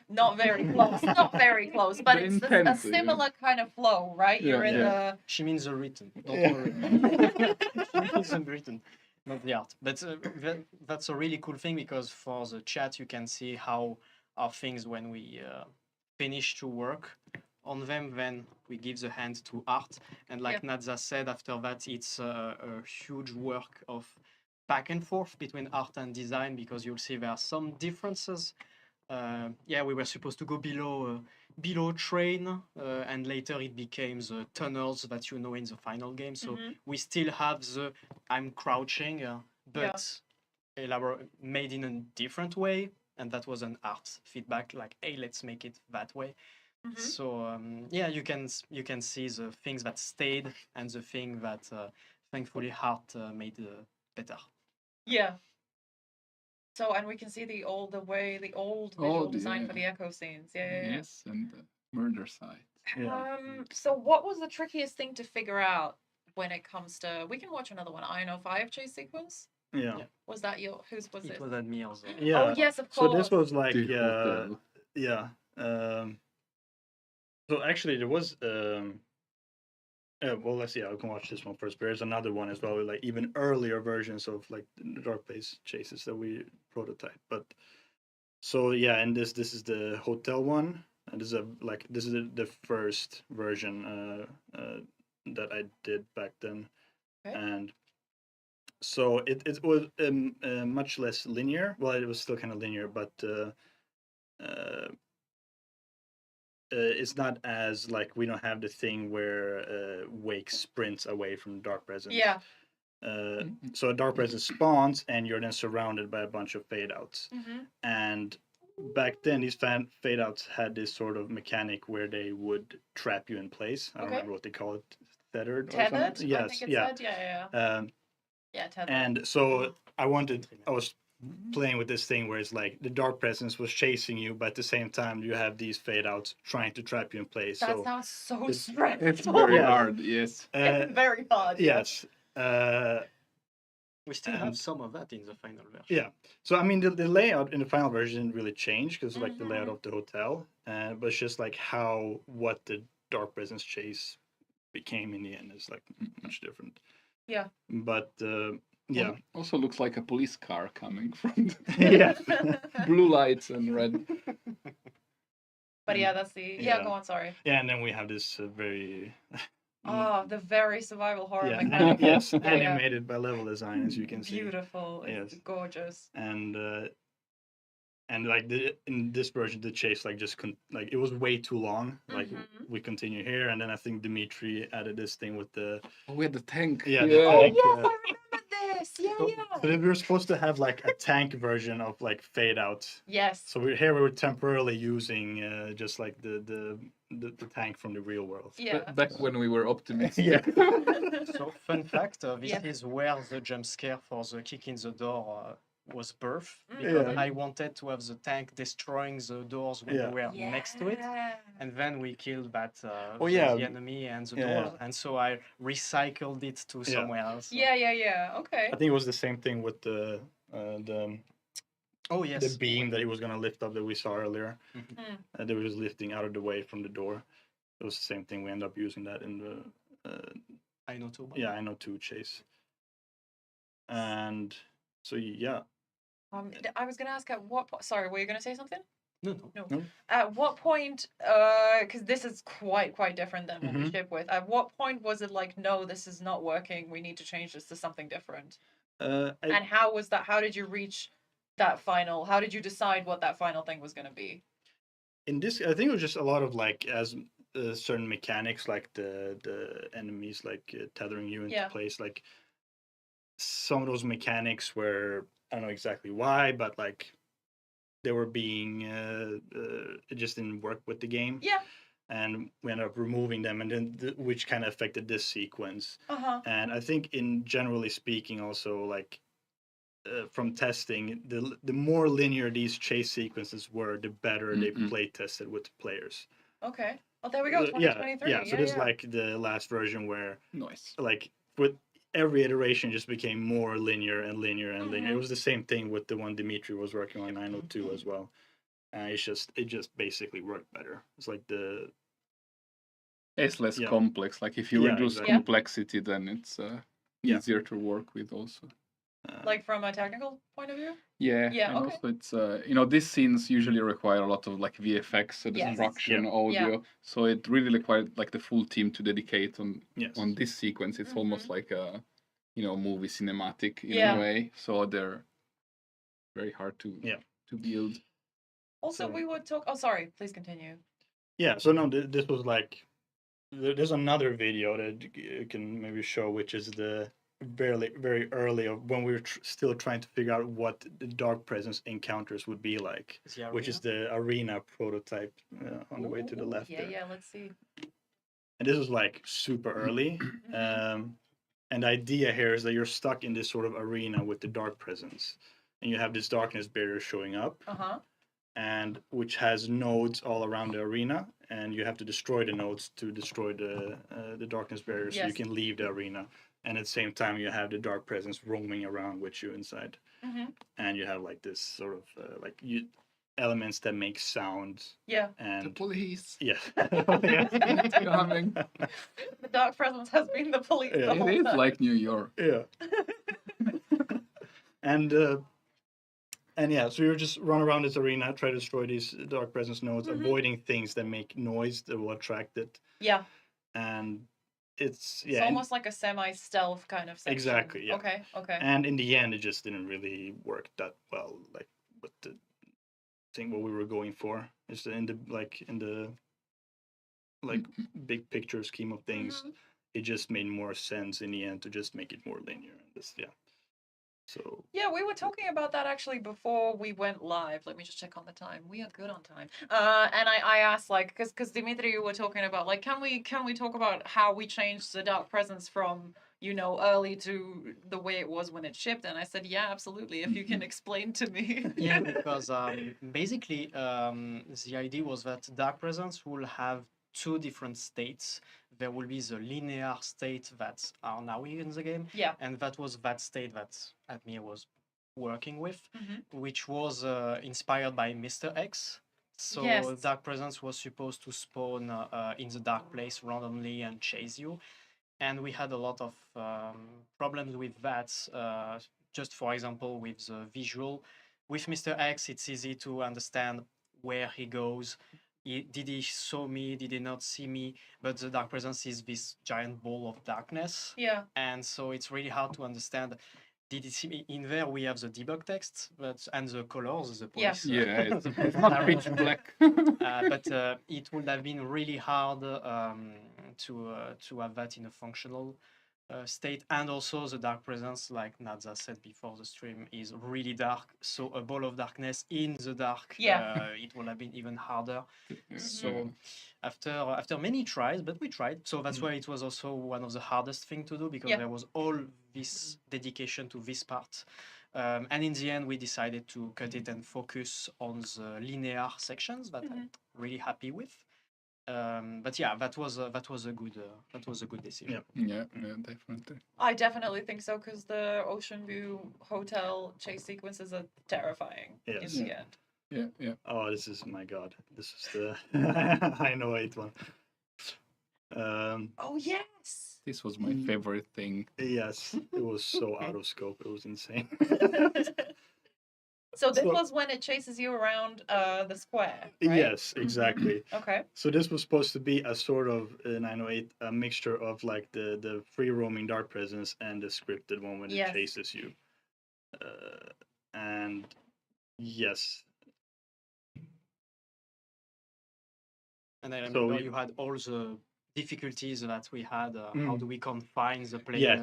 not very close, not very close, but it's a similar kind of flow, right? You're in the. She means the written, don't worry. She means the written, not the art. But that's a really cool thing, because for the chat you can see how our things, when we finish to work on them, then we give the hand to art. And like Nadza said, after that it's a huge work of back and forth between art and design, because you'll see there are some differences. We were supposed to go below train, and later it became the tunnels that you know in the final game. So we still have the I'm crouching, but made in a different way, and that was an art feedback, like, hey, let's make it that way. So you can see the things that stayed and the thing that thankfully art made better. Yeah. So, and we can see the old visual design for the echo scenes. Yeah. Yes, and the murder site. So what was the trickiest thing to figure out when it comes to, we can watch another one, INO5 chase sequence? Yeah. Was that whose was it? It was Admir's. Yeah. Oh, yes, of course. So this was like, so actually there was, well, let's see, I can watch this one first. There's another one as well, with like even earlier versions of like the Dark Place chases that we prototype. But so and this is the hotel one, and this is the first version that I did back then, and so it was much less linear. Well, it was still kind of linear, but it's not as like, we don't have the thing where Wake sprints away from Dark Presence. Yeah. So a Dark Presence spawns and you're then surrounded by a bunch of fade outs. And back then these fade outs had this sort of mechanic where they would trap you in place. I don't remember what they call it. Tethered? Tethered? Yes. I think it said. Yeah. Tethered. And so I was playing with this thing where it's like the Dark Presence was chasing you, but at the same time you have these fade outs trying to trap you in place. That sounds so stressful. It's very hard, yes. It's very hard. Yes. We still have some of that in the final version. Yeah. So I mean, the layout in the final version didn't really change, because like the layout of the hotel, but it's just like what the Dark Presence chase became in the end is like much different. Yeah. But Well, also looks like a police car coming from the blue lights and red. But that's the go on, sorry. Yeah, and then we have this very the very survival horror Yeah, mechanic. yes, animated by level design, as you can see. Beautiful. It's gorgeous. And like in this version, the chase like just it was way too long. Like we continue here, and then I think Dimitri added this thing with the we had the tank. Yeah. Oh yes, I remember Yes, yeah. So we were supposed to have like a tank version of like fade out. Yes. So we were temporarily using just like the tank from the real world. Yeah. Back when we were optimistic. Yeah. So, fun fact, this Yeah. is where the jump scare for the kick in the door was birthed, Mm. because Yeah. I wanted to have the tank destroying the doors when Yeah. we were next to it, and then we killed that Oh, yeah. the enemy and the Yeah. door, and so I recycled it to somewhere else. Yeah. Okay. I think it was the same thing with the Oh yes, the beam that he was gonna lift up that we saw earlier. Mm. That was lifting out of the way from the door. It was the same thing. We ended up using that in the I know too. I know 2 chase. And so yeah. I was gonna ask at what point. Sorry, were you gonna say something? No. At what point? Because this is quite different than what we Mhm. ship with. At what point was it like, no, this is not working. We need to change this to something different. And how was that? How did you reach that final? How did you decide what that final thing was gonna be? In this, I think it was just a lot of like as certain mechanics, like the enemies like tethering you into Yeah. place. Like some of those mechanics were, I don't know exactly why, but like they were being it just didn't work with the game. Yeah. And we ended up removing them, and then which kind of affected this sequence. Uh-huh. And I think, in generally speaking, also like from testing, the more linear these chase sequences were, the better they play tested with the players. Okay. Well, there we go. Yeah, 2023. yeah. So this is like the last version where, like, with every iteration, just became more linear and linear and linear. It was the same thing with the one Dimitri was working on 902 as well. It just basically worked better. It's like It's less complex. Like if you reduce exactly. complexity, then it's easier to work with also. Like from a technical point of view. Yeah, Yeah. and Okay. also it's these scenes usually require a lot of like VFX, Yes. destruction, Yeah. audio. Yeah. So it really required like the full team to dedicate Yes. on this sequence. It's almost like a movie cinematic in Yeah. a way. So they're very hard to build. Also, we would talk. Oh, sorry. Please continue. Yeah. So no, this was like there's another video that you can maybe show, which is the very early of when we were still trying to figure out what the dark presence encounters would be like, which is the arena prototype on the way to the left there. Yeah. Let's see. And this was like super early. And the idea here is that you're stuck in this sort of arena with the dark presence, and you have this darkness barrier showing up, and which has nodes all around the arena, and you have to destroy the nodes to destroy the darkness barrier, so you Yes. can leave the arena. And at the same time, you have the dark presence roaming around with you inside, and you have like this sort of elements that make sound. Yeah. And the police. Yeah. The dark presence has been the police. Yeah. The whole It is time. like New York. Yeah. And yeah, so you just run around this arena, try to destroy these dark presence nodes, avoiding things that make noise that will attract it. Yeah. And it's It's and- almost like a semi-stealth kind of section. Exactly, yeah. Okay. And in the end, it just didn't really work that well, like with the thing what we were going for. It's in the big picture scheme of things, it just made more sense in the end to just make it more linear. And this, So Yeah, we were talking about that actually before we went live. Let me just check on the time. We are good on time. And I asked like, because Dimitri, you were talking about like, can we talk about how we changed the dark presence from early to the way it was when it shipped? And I said, yeah, absolutely. If you can explain to me. Yeah, because basically the idea was that dark presence will have two different states. There will be the linear state that are now in the game, and that was that state that Admir was working with, which was inspired by Mr. X. So Yes. dark presence was supposed to spawn in the dark place randomly and chase you, and we had a lot of problems with that. Just for example, with the visual, with Mr. X, it's easy to understand where he goes. Did he saw me? Did he not see me? But the dark presence is this giant ball of darkness. Yeah. And so it's really hard to understand. Did he see me? In there we have the debug text, and the colors, the police. Yeah, it's not pitch black. But it would have been really hard to have that in a functional state, and also the dark presence, like Nadza said before the stream, is really dark. So a ball of darkness in the dark, it would have been even harder. So after many tries, but we tried. So that's why it was also one of the hardest thing to do, because there was all this dedication to this part. And in the end, we decided to cut it and focus on the linear sections that I'm really happy with. But yeah, that was a good decision. Yeah, definitely. I definitely think so, because the Ocean View Hotel chase sequences are terrifying in the end. Yeah. Oh, this is, my God. This is the I know 8 one. Oh yes. This was my favorite thing. Yes, it was so out of scope. It was insane. So this was when it chases you around the square, right? Yes, exactly. Okay. So this was supposed to be a sort of 908, a mixture of like the free roaming dark presence and the scripted one when it chases you. And yes. And I remember you had all the difficulties that we had. How do we confine the player?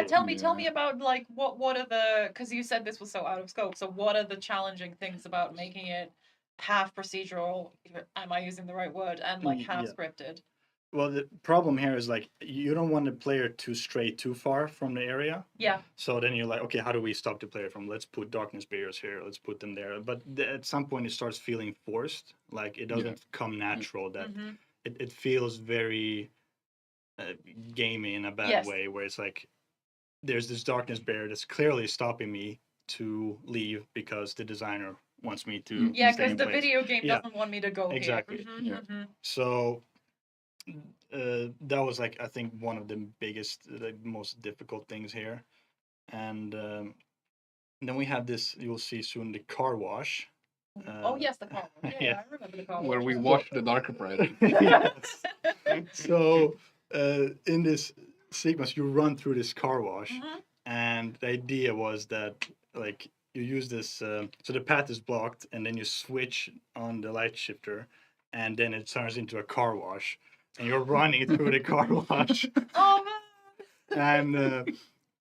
Tell me about like what are the, because you said this was so out of scope. So what are the challenging things about making it half procedural? Am I using the right word? And like half scripted. Well, the problem here is like you don't want the player to stray too far from the area. Yeah. So then you're like, okay, how do we stop the player from? Let's put darkness barriers here. Let's put them there. But at some point, it starts feeling forced. Like it doesn't come natural. That it feels very gamey in a bad way, where it's like there's this darkness barrier that's clearly stopping me to leave because the designer wants me to. Yeah, because the video game doesn't want me to go exactly. here. So. That was like I think one of the biggest, the most difficult things here, and then we have this. You'll see soon the car wash. Oh yes, the car wash. Yeah, I remember the car wash. Where we wash the darker presence. Yes. So in this sequence, you run through this car wash, and the idea was that like you use this. So the path is blocked, and then you switch on the light shifter, and then it turns into a car wash. And you're running through the car wash. Oh man!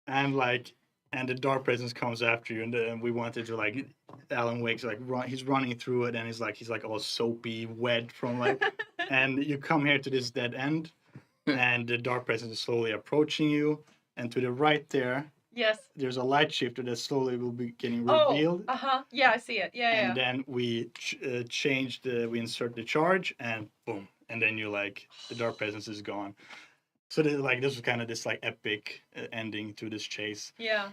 And the dark presence comes after you, and we wanted to like Alan Wake's like he's running through it, and he's like all soapy, wet from like, and you come here to this dead end, and the dark presence is slowly approaching you, and to the right there. Yes. There's a light shifter that slowly will be getting revealed. Yeah, I see it. Yeah. And then we we insert the charge, and boom. And then you like the dark presence is gone. So this was kind of this like epic ending to this chase. Yeah.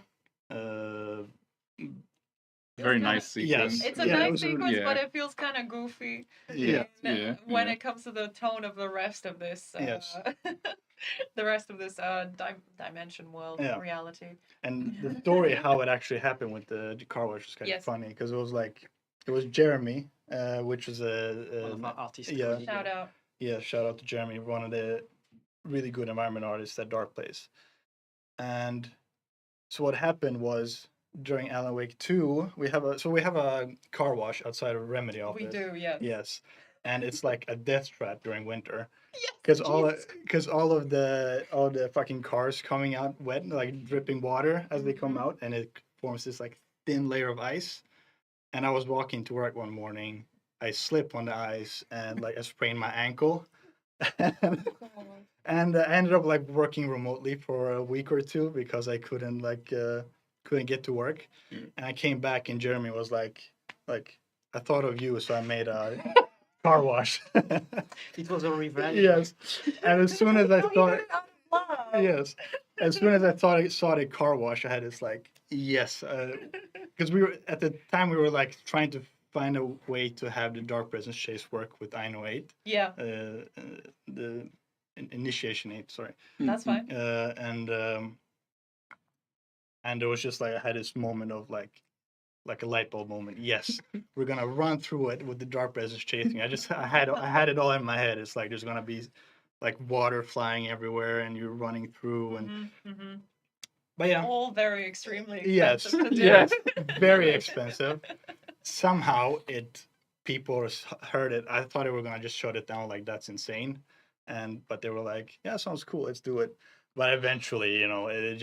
Very nice sequence. Yes. It's a nice sequence, but it feels kind of goofy. When it comes to the tone of the rest of this. The rest of this dimension world reality. And the story, how it actually happened with the car wash was kind of funny, because it was Jeremy, which was one of our artists. Yeah. Shout out. Yeah, shout out to Jeremy, one of the really good environment artists at Dark Place. And so what happened was during Alan Wake 2, we have a car wash outside of Remedy office. We do, yes. Yes. And it's like a death trap during winter. Because all the fucking cars coming out wet, like dripping water as they come out, and it forms this like thin layer of ice. And I was walking to work one morning. I slipped on the ice and like I sprained my ankle, and I ended up like working remotely for a week or two because I couldn't get to work. And I came back and Jeremy was like I thought of you, so I made a car wash. It was a revenge. Yes, and as soon as I thought, as soon as I saw the car wash, I had this like yes, because we were at the time we were like trying to find a way to have the dark presence chase work with 908. Yeah. The initiation 8, sorry. That's fine. And it was just like I had this moment of like a light bulb moment. Yes, we're gonna run through it with the dark presence chasing. I had it all in my head. It's like there's gonna be like water flying everywhere, and you're running through, and but yeah, all very extremely expensive to do. Yes, very expensive. Somehow people heard it. I thought they were gonna just shut it down, like that's insane, but they were like, yeah, sounds cool, let's do it. But eventually, you know, it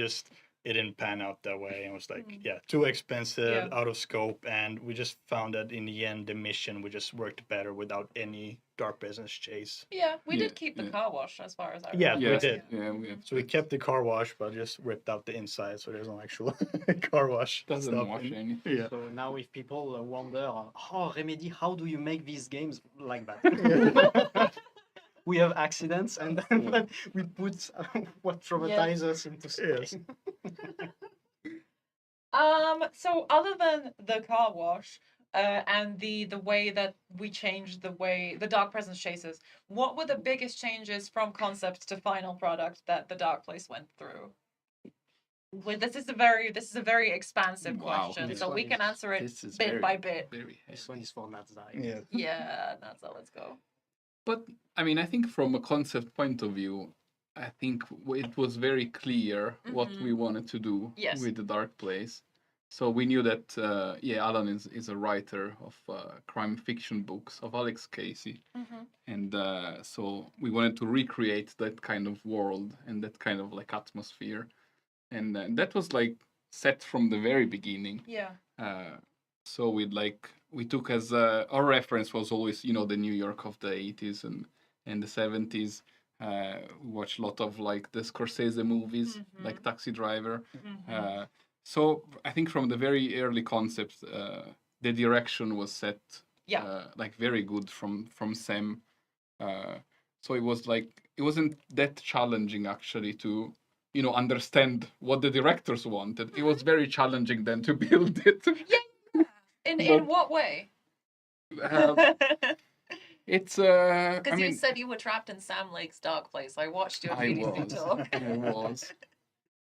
didn't pan out that way. It was like, too expensive, out of scope, and we just found that in the end, the mission would just worked better without any dark presence chase. Yeah, we did keep the car wash as far as I Yeah, remember. we did. Yeah, we have So we kept the car wash, but just ripped out the inside, so there's no actual car wash. Doesn't stuff wash in- anything. Yeah. So now if people wonder, oh, Remedy, how do you make these games like that? We have accidents, and then we put what traumatizes us into Spain. So other than the car wash and the way that we changed the way the Dark Presence chases, what were the biggest changes from concept to final product that the Dark Place went through? Well, this is a very expansive question, so we can answer it bit by bit. This one is for Nazai. Yeah. Yeah, that's all. Let's go. But I mean, I think from a concept point of view, I think it was very clear what we wanted to do Yes. with the Dark Place. So we knew that, Alan is a writer of crime fiction books of Alex Casey. And so we wanted to recreate that kind of world and that kind of like atmosphere. And that was like set from the very beginning. Yeah. So we took as our reference was always, you know, the New York of the 80s and the 70s. We watched a lot of like the Scorsese movies, like Taxi Driver. So I think from the very early concept, the direction was set like very good from Sam. So it was like it wasn't that challenging actually to, you know, understand what the directors wanted. It was very challenging then to build it. In what way? It's Because you said you were trapped in Sam Lake's Dark Place. I watched your GDC talk. I was.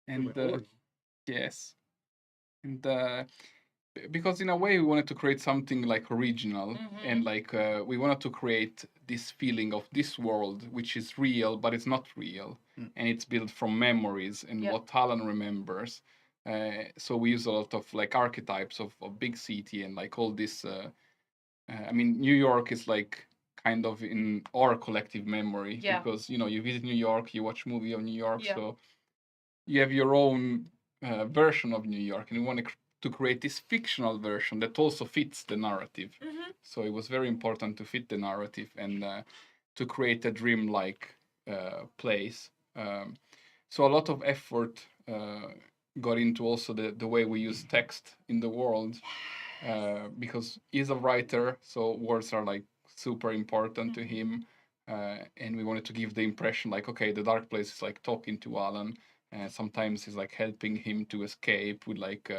And yes. And because in a way we wanted to create something like original and like we wanted to create this feeling of this world which is real but it's not real and it's built from memories and what Alan remembers. So we use a lot of like archetypes of big city and like all this I mean New York is like kind of in our collective memory because you know you visit New York, you watch movie of New York, so you have your own version of New York, and we want to create this fictional version that also fits the narrative. So it was very important to fit the narrative and to create a dream-like place. So a lot of effort got into also the way we use text in the world, because he's a writer, so words are like super important to him, and we wanted to give the impression like, okay, the Dark Place is like talking to Alan. Sometimes he's like helping him to escape with like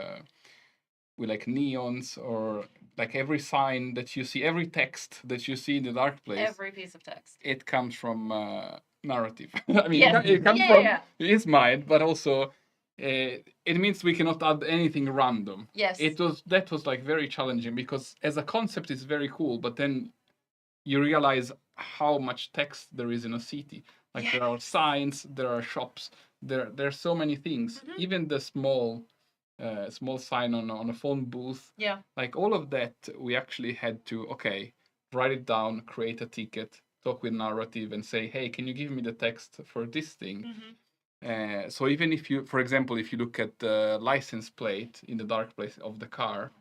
neons or like every sign that you see, every text that you see in the Dark Place. Every piece of text. It comes from narrative. I mean, it comes from his mind, but also it means we cannot add anything random. Yes. That was like very challenging because as a concept it's very cool, but then you realize how much text there is in a city. Like there are signs, there are shops. There's so many things. Even the small sign on a phone booth. Yeah. Like all of that, we actually had to write it down, create a ticket, talk with narrative, and say, hey, can you give me the text for this thing? So even if you, for example, if you look at the license plate in the Dark Place of the car,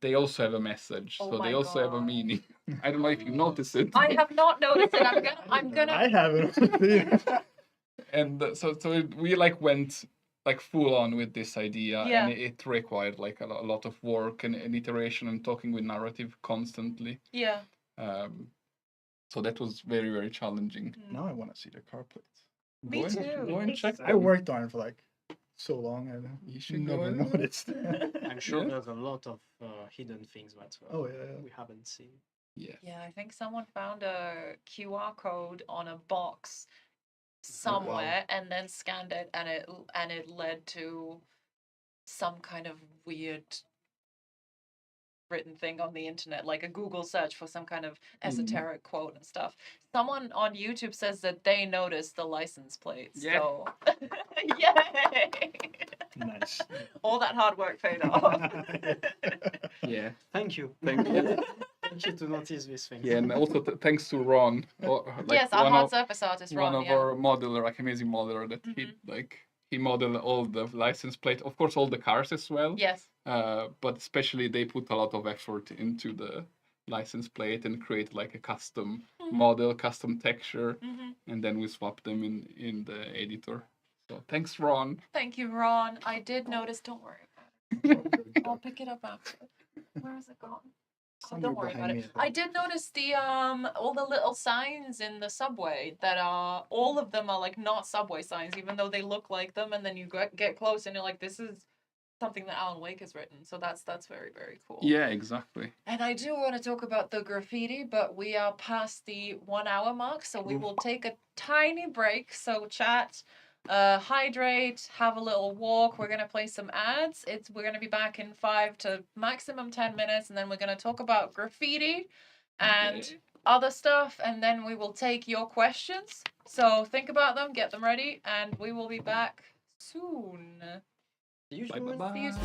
they also have a message. Oh so they also have a meaning. I don't know if you noticed it. I have not noticed it. I'm gonna. I haven't. And so we like went like full on with this idea, and it required like a lot of work and iteration and talking with narrative constantly. Yeah. So that was very, very challenging. Now I want to see the car plates. Me too. Go and check. I worked on it for like so long. You should never noticed. I'm sure there's a lot of hidden things that we haven't seen. Yeah. Yeah, I think someone found a QR code on a box somewhere and then scanned it, and it led to some kind of weird written thing on the internet, like a Google search for some kind of esoteric quote and stuff. Someone on YouTube says that they noticed the license plates. Yeah. So yay! Nice. All that hard work paid off. Yeah. Thank you. Thank you. Thank you to notice these things. Yeah, and also thanks to Ron. Yes, our hard surface artist, Ron. One of our modeler, like amazing modeler, that he modeled all the license plate, of course, all the cars as well. Yes. But especially they put a lot of effort into the license plate and create like a custom model, custom texture, and then we swap them in the editor. So thanks, Ron. Thank you, Ron. I did notice. Don't worry about it. I'll pick it up after. Where is it gone? So don't worry about it. I did notice the all the little signs in the subway that are all of them are like not subway signs, even though they look like them. And then you get close and you're like, this is something that Alan Wake has written. So that's very, very cool. Yeah, exactly. And I do want to talk about the graffiti, but we are past the 1 hour mark, so we will take a tiny break. So chat, hydrate, have a little walk. We're gonna play some ads. We're gonna be back in 5 to maximum 10 minutes, and then we're gonna talk about graffiti and other stuff, and then we will take your questions. So think about them, get them ready, and we will be back soon. Bye. See you soon.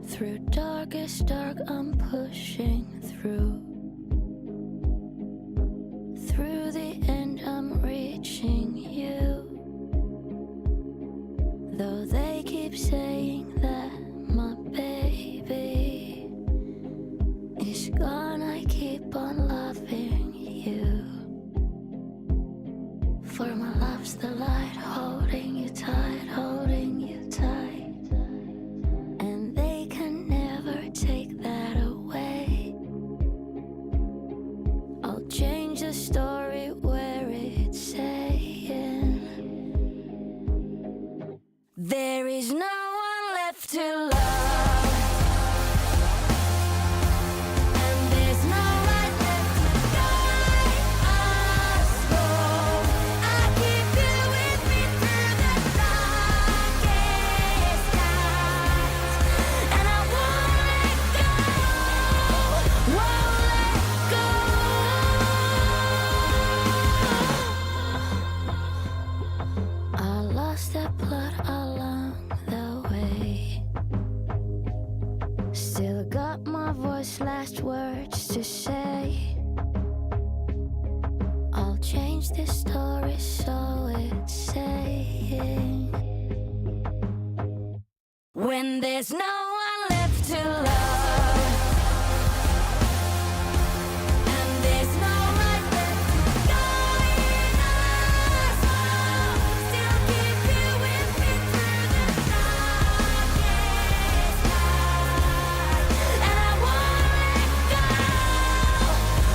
Through darkest dark, I'm pushing through. Through the end, I'm reaching you. Though they keep saying that my baby is gone, I keep on loving you. For my love's the light, holding you tight, holding you tight. Take that away. I'll change the story where it's saying there is no one left to love, and there's no light left to guide us both. I keep you with me through the darkest nights, and I won't let go, won't let go. I lost that blood along the way. Still got my voice, last words to say. I'll change this story so it's saying when there's no one left to love, and there's no light left to guide us all. Still keep you with me through the darkest night, and I won't let go,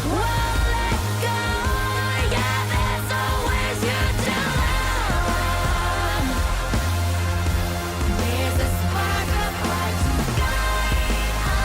won't let go. Yeah, there's always you to love. There's a spark of light to guide us.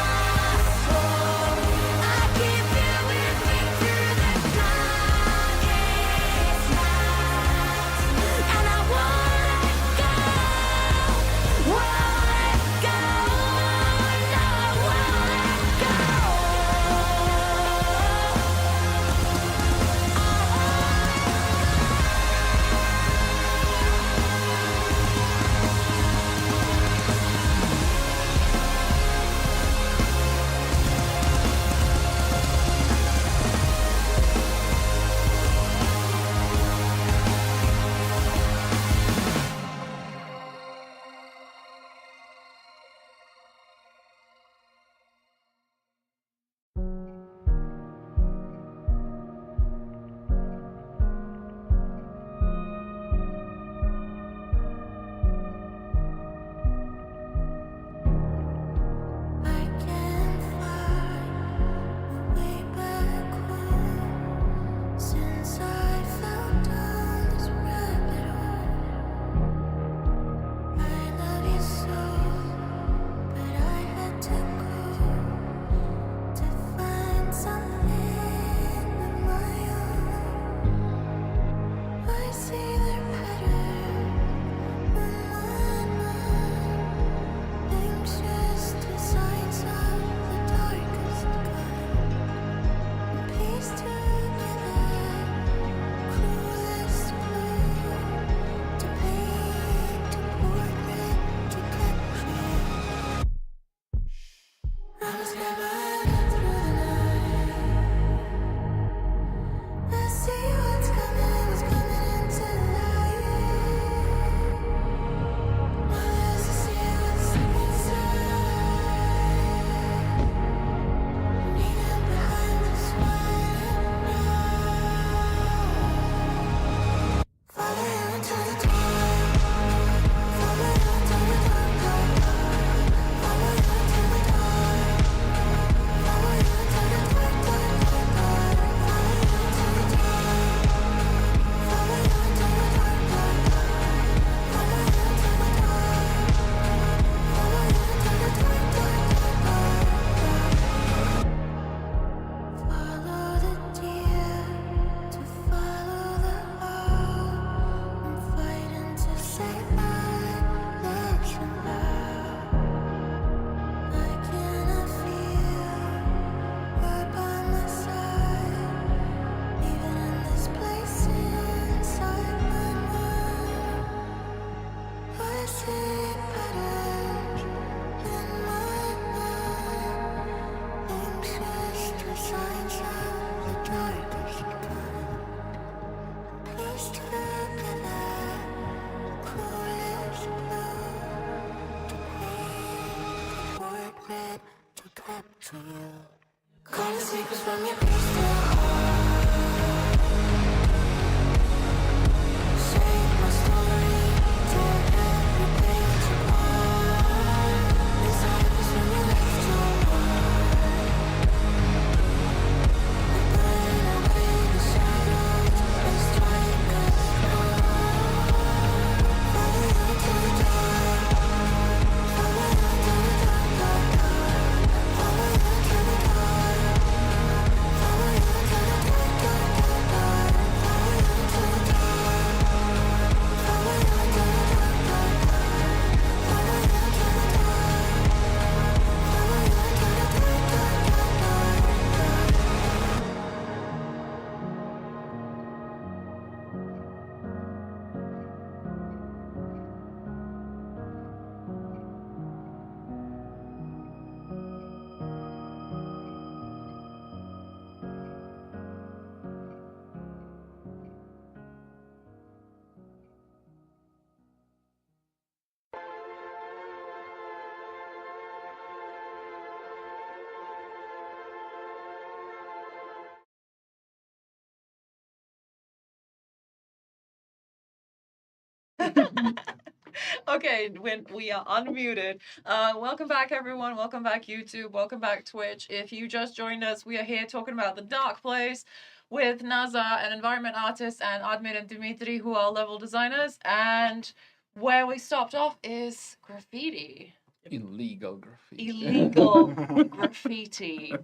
Okay, when we are unmuted. Welcome back, everyone. Welcome back, YouTube. Welcome back, Twitch. If you just joined us, we are here talking about The Dark Place with Naza, an environment artist, and Admir and Dimitri, who are level designers. And where we stopped off is graffiti. Illegal graffiti. Illegal graffiti.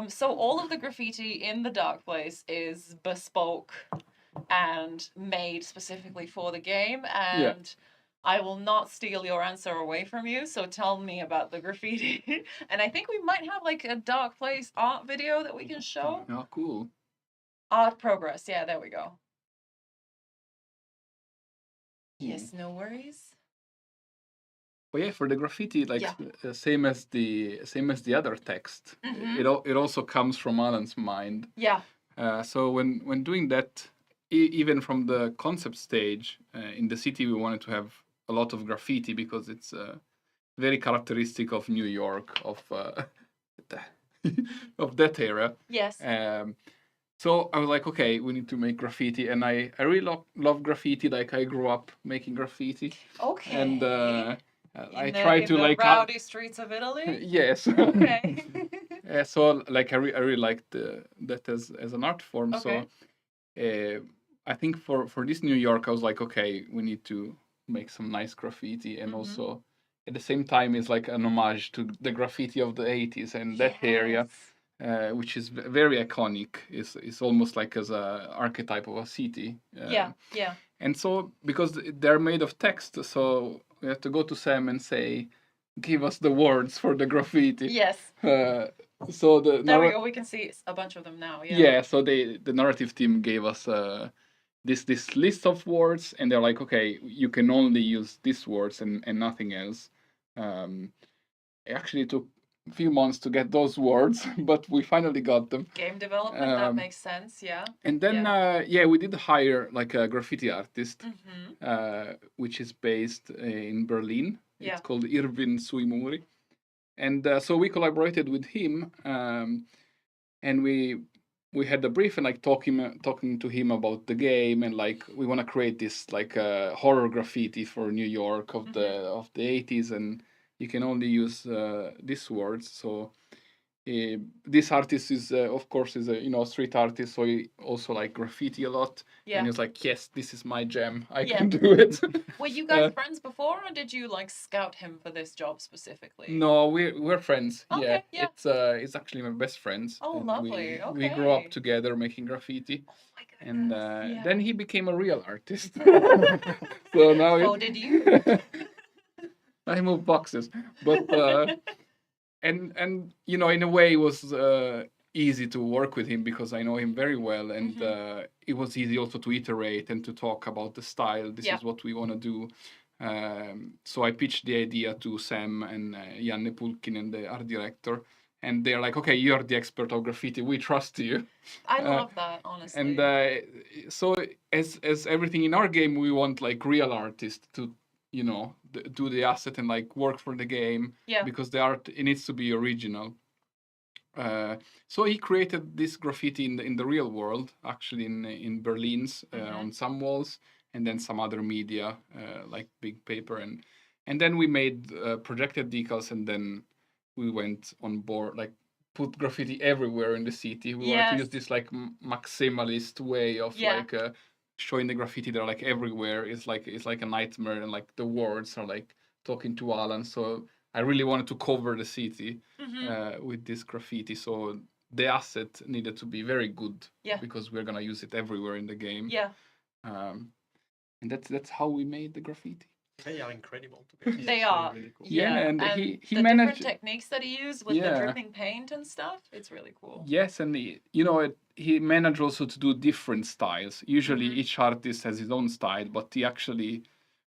So all of the graffiti in The Dark Place is bespoke and made specifically for the game. And I will not steal your answer away from you, so tell me about the graffiti. And I think we might have like a Dark Place art video that we can show. Oh, cool. Art progress, yeah, there we go. Yes, no worries. But yeah, for the graffiti, like same as the other text, it also comes from Alan's mind. Yeah. So when doing that, even from the concept stage in the city, we wanted to have a lot of graffiti because it's very characteristic of New York, of of that era. Yes. So I was like, okay, we need to make graffiti, and I really love graffiti. Like I grew up making graffiti. Okay. And I try to like rowdy streets of Italy. Yes. Okay. So like I really liked that as an art form. Okay. So I think for this New York, I was like, okay, we need to make some nice graffiti, and also at the same time, it's like an homage to the graffiti of the 80s and that area, which is very iconic. It's almost like as a archetype of a city. Yeah. And so because they're made of text, so we have to go to Sam and say, give us the words for the graffiti. Yes. So there we go. We can see a bunch of them now. Yeah. Yeah. So the narrative team gave us this list of words, and they're like, okay, you can only use these words and nothing else. It actually took few months to get those words, but we finally got them. Game development, that makes sense, yeah. And then, we did hire like a graffiti artist, which is based in Berlin. Yeah. It's called Irvin Suimuri. And so we collaborated with him, and we had a brief and like talking to him about the game, and like we want to create this like horror graffiti for New York of the 80s, and you can only use these words. So this artist is of course is a street artist, so he also like graffiti a lot. Yeah. And he's like, yes, this is my jam. I can do it. Were you guys friends before, or did you like scout him for this job specifically? No, we're friends. Okay, yeah. It's actually my best friends. Oh, And lovely. We grew up together making graffiti. Oh my goodness. And then he became a real artist. So now So did you? I moved boxes, but and in a way it was easy to work with him because I know him very well, and it was easy also to iterate and to talk about the style. This is what we want to do. So I pitched the idea to Sam and Janne Pulkkinen, the art director, and they're like, okay, you're the expert of graffiti, we trust you. I love that, honestly. And so as everything in our game, we want like real artists to do the asset and like work for the game, because the art, it needs to be original. So he created this graffiti in the real world, actually in Berlin's on some walls, and then some other media like big paper, and then we made projected decals, and then we went on board, like put graffiti everywhere in the city. We wanted to use this like maximalist way of like showing the graffiti that are like everywhere. It's like a nightmare, and like the words are like talking to Alan. So I really wanted to cover the city with this graffiti. So the asset needed to be very good, because we're gonna use it everywhere in the game. Yeah. And that's how we made the graffiti. They are incredible to be honest. They are. Really cool. And he the managed different techniques that he used with the dripping paint and stuff. It's really cool. Yes, and he managed also to do different styles. Usually each artist has his own style, but he actually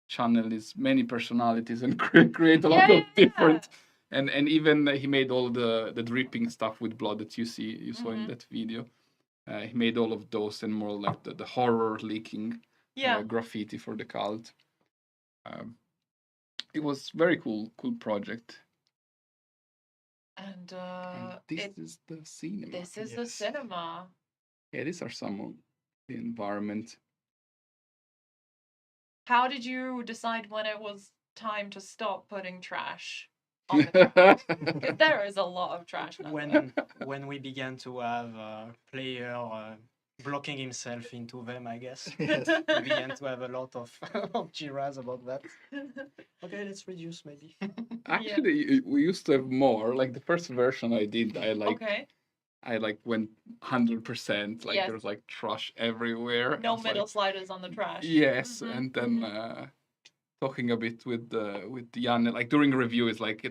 channels many personalities and create a lot of different. And even he made all the dripping stuff with blood that you saw in that video. He made all of those and more like the horror leaking graffiti for the cult. It was very cool project. And this is the cinema. This is the cinema. Yeah, these are some of the environment. How did you decide when it was time to stop putting trash on the trash? 'Cause there is a lot of trash now. When we began to have a player blocking himself into them, I guess. Yes. We began to have a lot of jiras about that. Okay, let's reduce maybe. Actually, we used to have more. Like the first version I did, I went 100%. Like there was like trash everywhere. No middle sliders on the trash. Yes, and then talking a bit with Janne, like during a review, it's like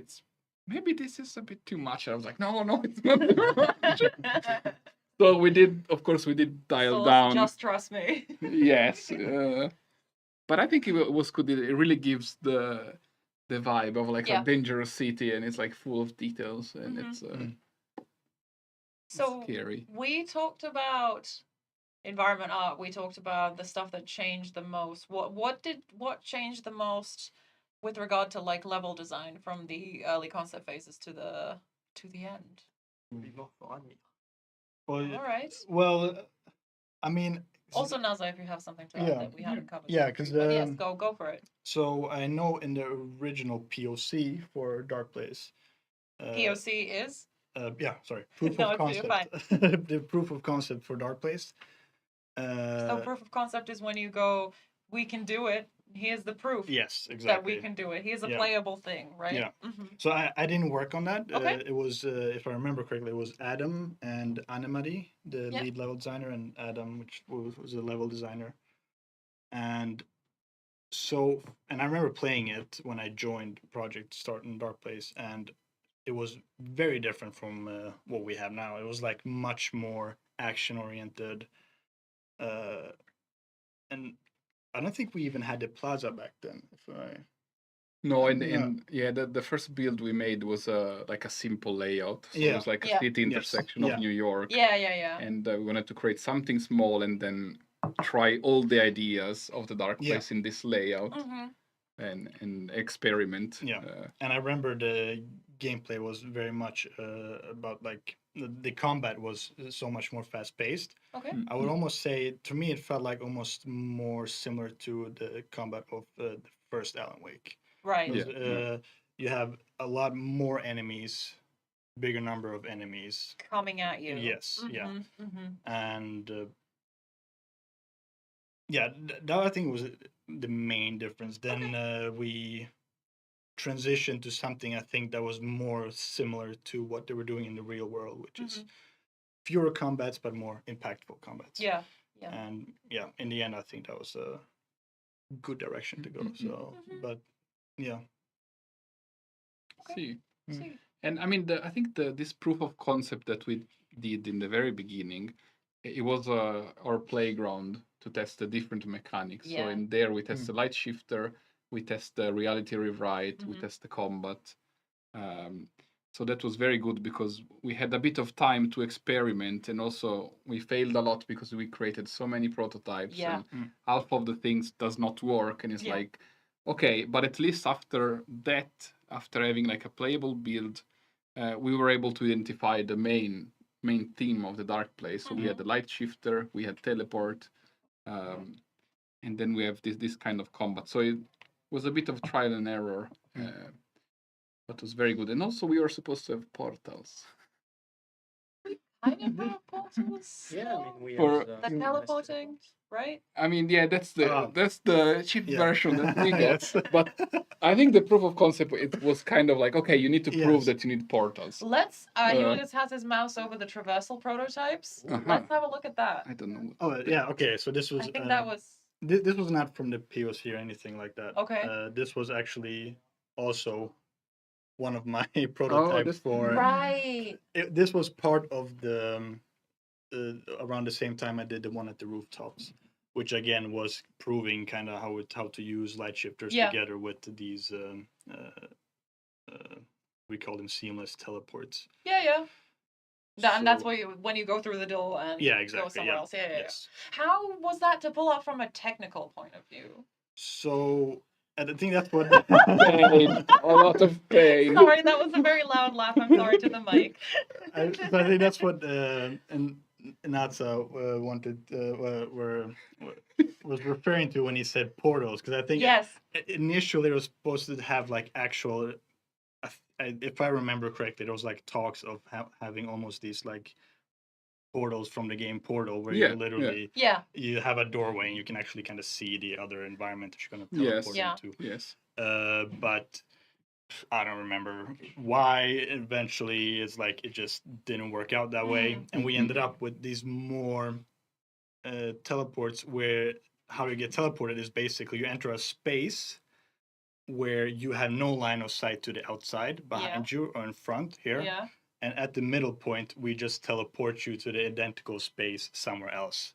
maybe this is a bit too much. I was like, no, it's not too much. So we did dial down. Just trust me. Yes, but I think it was good. It really gives the vibe of like a dangerous city, and it's like full of details, and it's so scary. We talked about environment art. We talked about the stuff that changed the most. What changed the most with regard to like level design from the early concept phases to the end? Well, all right. Well, I mean. Also, Naza, if you have something to add that we haven't covered. Yeah, because yes, go for it. So I know in the original POC for Dark Place. POC is. Proof of concept. The proof of concept for Dark Place. So proof of concept is when you go, we can do it. Here's the proof. Yes, exactly. That we can do it. Here's a playable thing, right? Yeah. So I didn't work on that. Okay. It was, if I remember correctly, it was Adam and Anne-Marie, the lead level designer, and Adam, which was a level designer. And I remember playing it when I joined Project Start in Dark Place, and it was very different from what we have now. It was like much more action oriented, and I don't think we even had the plaza back then. No, and yeah, the first build we made was like a simple layout. So it was like a city intersection of New York. Yeah. And we wanted to create something small and then try all the ideas of the Dark Place in this layout and experiment. Yeah, and I remember the gameplay was very much about like the combat was so much more fast paced. Okay. I would almost say, to me, it felt like almost more similar to the combat of the first Alan Wake. Right. You have a lot more enemies, bigger number of enemies coming at you. Yes, and that I think was the main difference. Then we transitioned to something I think that was more similar to what they were doing in the real world, which is fewer combats but more impactful combats. Yeah. And in the end, I think that was a good direction to go. So, but yeah. See. And I mean, I think this proof of concept that we did in the very beginning, it was our playground to test the different mechanics. So in there, we test the light shifter, we test the reality rewrite, we test the combat. So that was very good because we had a bit of time to experiment, and also we failed a lot because we created so many prototypes and half of the things does not work, and it's like, okay, but at least after that, after having like a playable build, we were able to identify the main theme of the Dark Place. So we had the light shifter, we had teleport, and then we have this kind of combat. So it was a bit of trial and error, but it was very good. And also we were supposed to have portals. Kind of have portals. Yeah, I mean we For- have The teleporting, right? I mean, yeah, that's the cheap version that we got. But I think the proof of concept, it was kind of like, okay, you need to prove that you need portals. Let's. Julius has his mouse over the traversal prototypes. Let's have a look at that. I don't know. Oh yeah, okay. So this was. I think that was. This was not from the POC or anything like that. Okay. This was actually also one of my prototypes for. Right. This was part of the around the same time I did the one at the rooftops, which again was proving kind of how to use light shifters together with these we call them seamless teleports. Yeah. And that's where when you go through the door and go somewhere else. Yeah. How was that to pull off from a technical point of view? So I think that's what pain, a lot of pain. Sorry, that was a very loud laugh. I'm sorry to the mic. I think that's what and Natsa wanted was referring to when he said portals, because I think initially it was supposed to have like actual. If I remember correctly, there was like talks of having almost these like portals from the game Portal, where you literally you have a doorway and you can actually kind of see the other environment that you're going to teleport into. Yes. But I don't remember why. Eventually, it's like it just didn't work out that way, and we ended up with these more teleports where how you get teleported is basically you enter a space where you have no line of sight to the outside behind you or in front here. Yeah. And at the middle point, we just teleport you to the identical space somewhere else.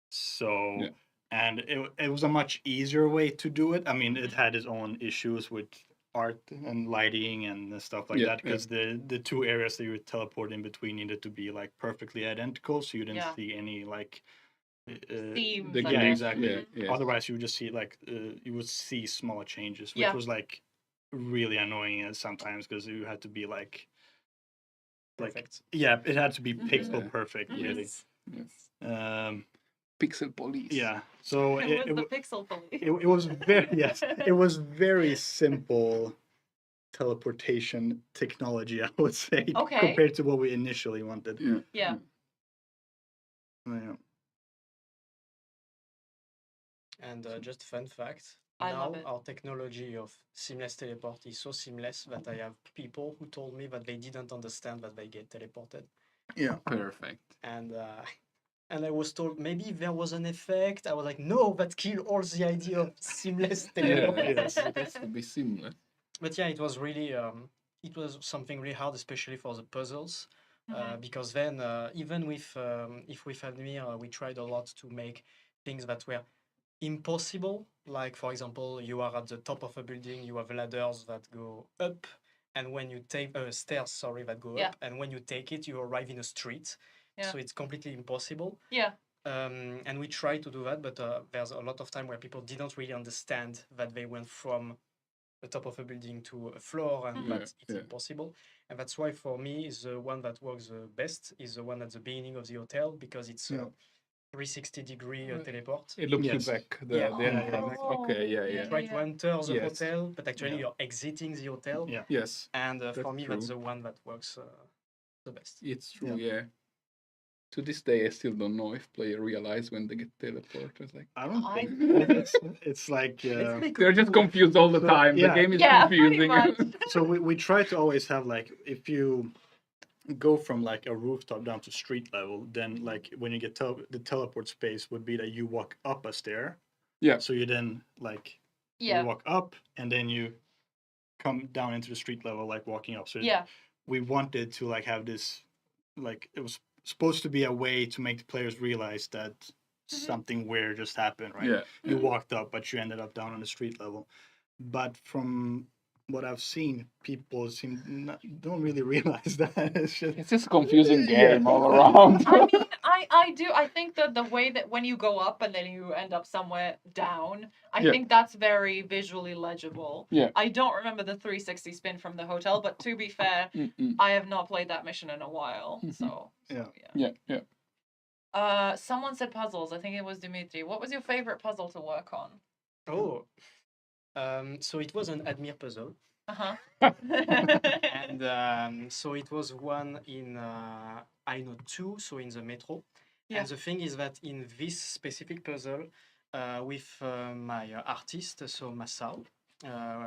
So, and it was a much easier way to do it. I mean, it had its own issues with art and lighting and stuff like that, because the two areas that you would teleport in between needed to be like perfectly identical, so you didn't see any like themes. Exactly. Otherwise, you would just see like you would see small changes, which was like really annoying sometimes, because you had to be like perfect. It had to be pixel perfect. Really. Yes. Pixel police. Yeah. So it was the pixel police. It was very it was very simple teleportation technology, I would say, compared to what we initially wanted. Yeah. And just fun fact, I now love it. our technology of seamless teleport is so seamless that I have people who told me that they didn't understand that they get teleported. Yeah, perfect. And I was told maybe there was an effect. I was like, no, that killed all the idea of seamless teleport. It has to be seamless. But yeah, it was really it was something really hard, especially for the puzzles, because then even with Admir, we tried a lot to make things that were impossible. Like, for example, you are at the top of a building, you have ladders that go up, and when you take stairs, sorry, that go Yeah. up, and when you take it, you arrive in a street. Yeah. So it's completely impossible. Yeah. And we try to do that, but there's a lot of time where people didn't really understand that they went from the top of a building to a floor, and that it's impossible. And that's why, for me, the one that works the best is the one at the beginning of the hotel, because it's a 360-degree teleport. It looks you back. The entrance. Okay, yeah. You try to enter the Yes. hotel, but actually you're exiting the hotel. Yeah. Yes. And for that's me, true. that's the one that works the best. It's true, yeah. To this day, I still don't know if players realize when they get teleported. Like, I don't think it's like they're just confused all the time. The game is confusing. So we try to always have, like, if you go from like a rooftop down to street level, then like when you get the teleport space would be that you walk up a stair. Yeah. So you then like Yeah. you walk up and then you come down into the street level, like walking up. So Yeah. we wanted to like have this, like it was supposed to be a way to make the players realize that something weird just happened, right? Yeah. You walked up, but you ended up down on the street level. But from what I've seen, people don't really realize that. It's just a confusing game all around. I mean, I do. I think that the way that when you go up and then you end up somewhere down, I think that's very visually legible. Yeah. I don't remember the 360 spin from the hotel, but to be fair, I have not played that mission in a while. So Yeah. someone said puzzles. I think it was Dimitri. What was your favorite puzzle to work on? Oh, so it was an Admir puzzle. And so it was one in I know 2, so in the metro. Yeah. And the thing is that in this specific puzzle, with my artist, so Masao,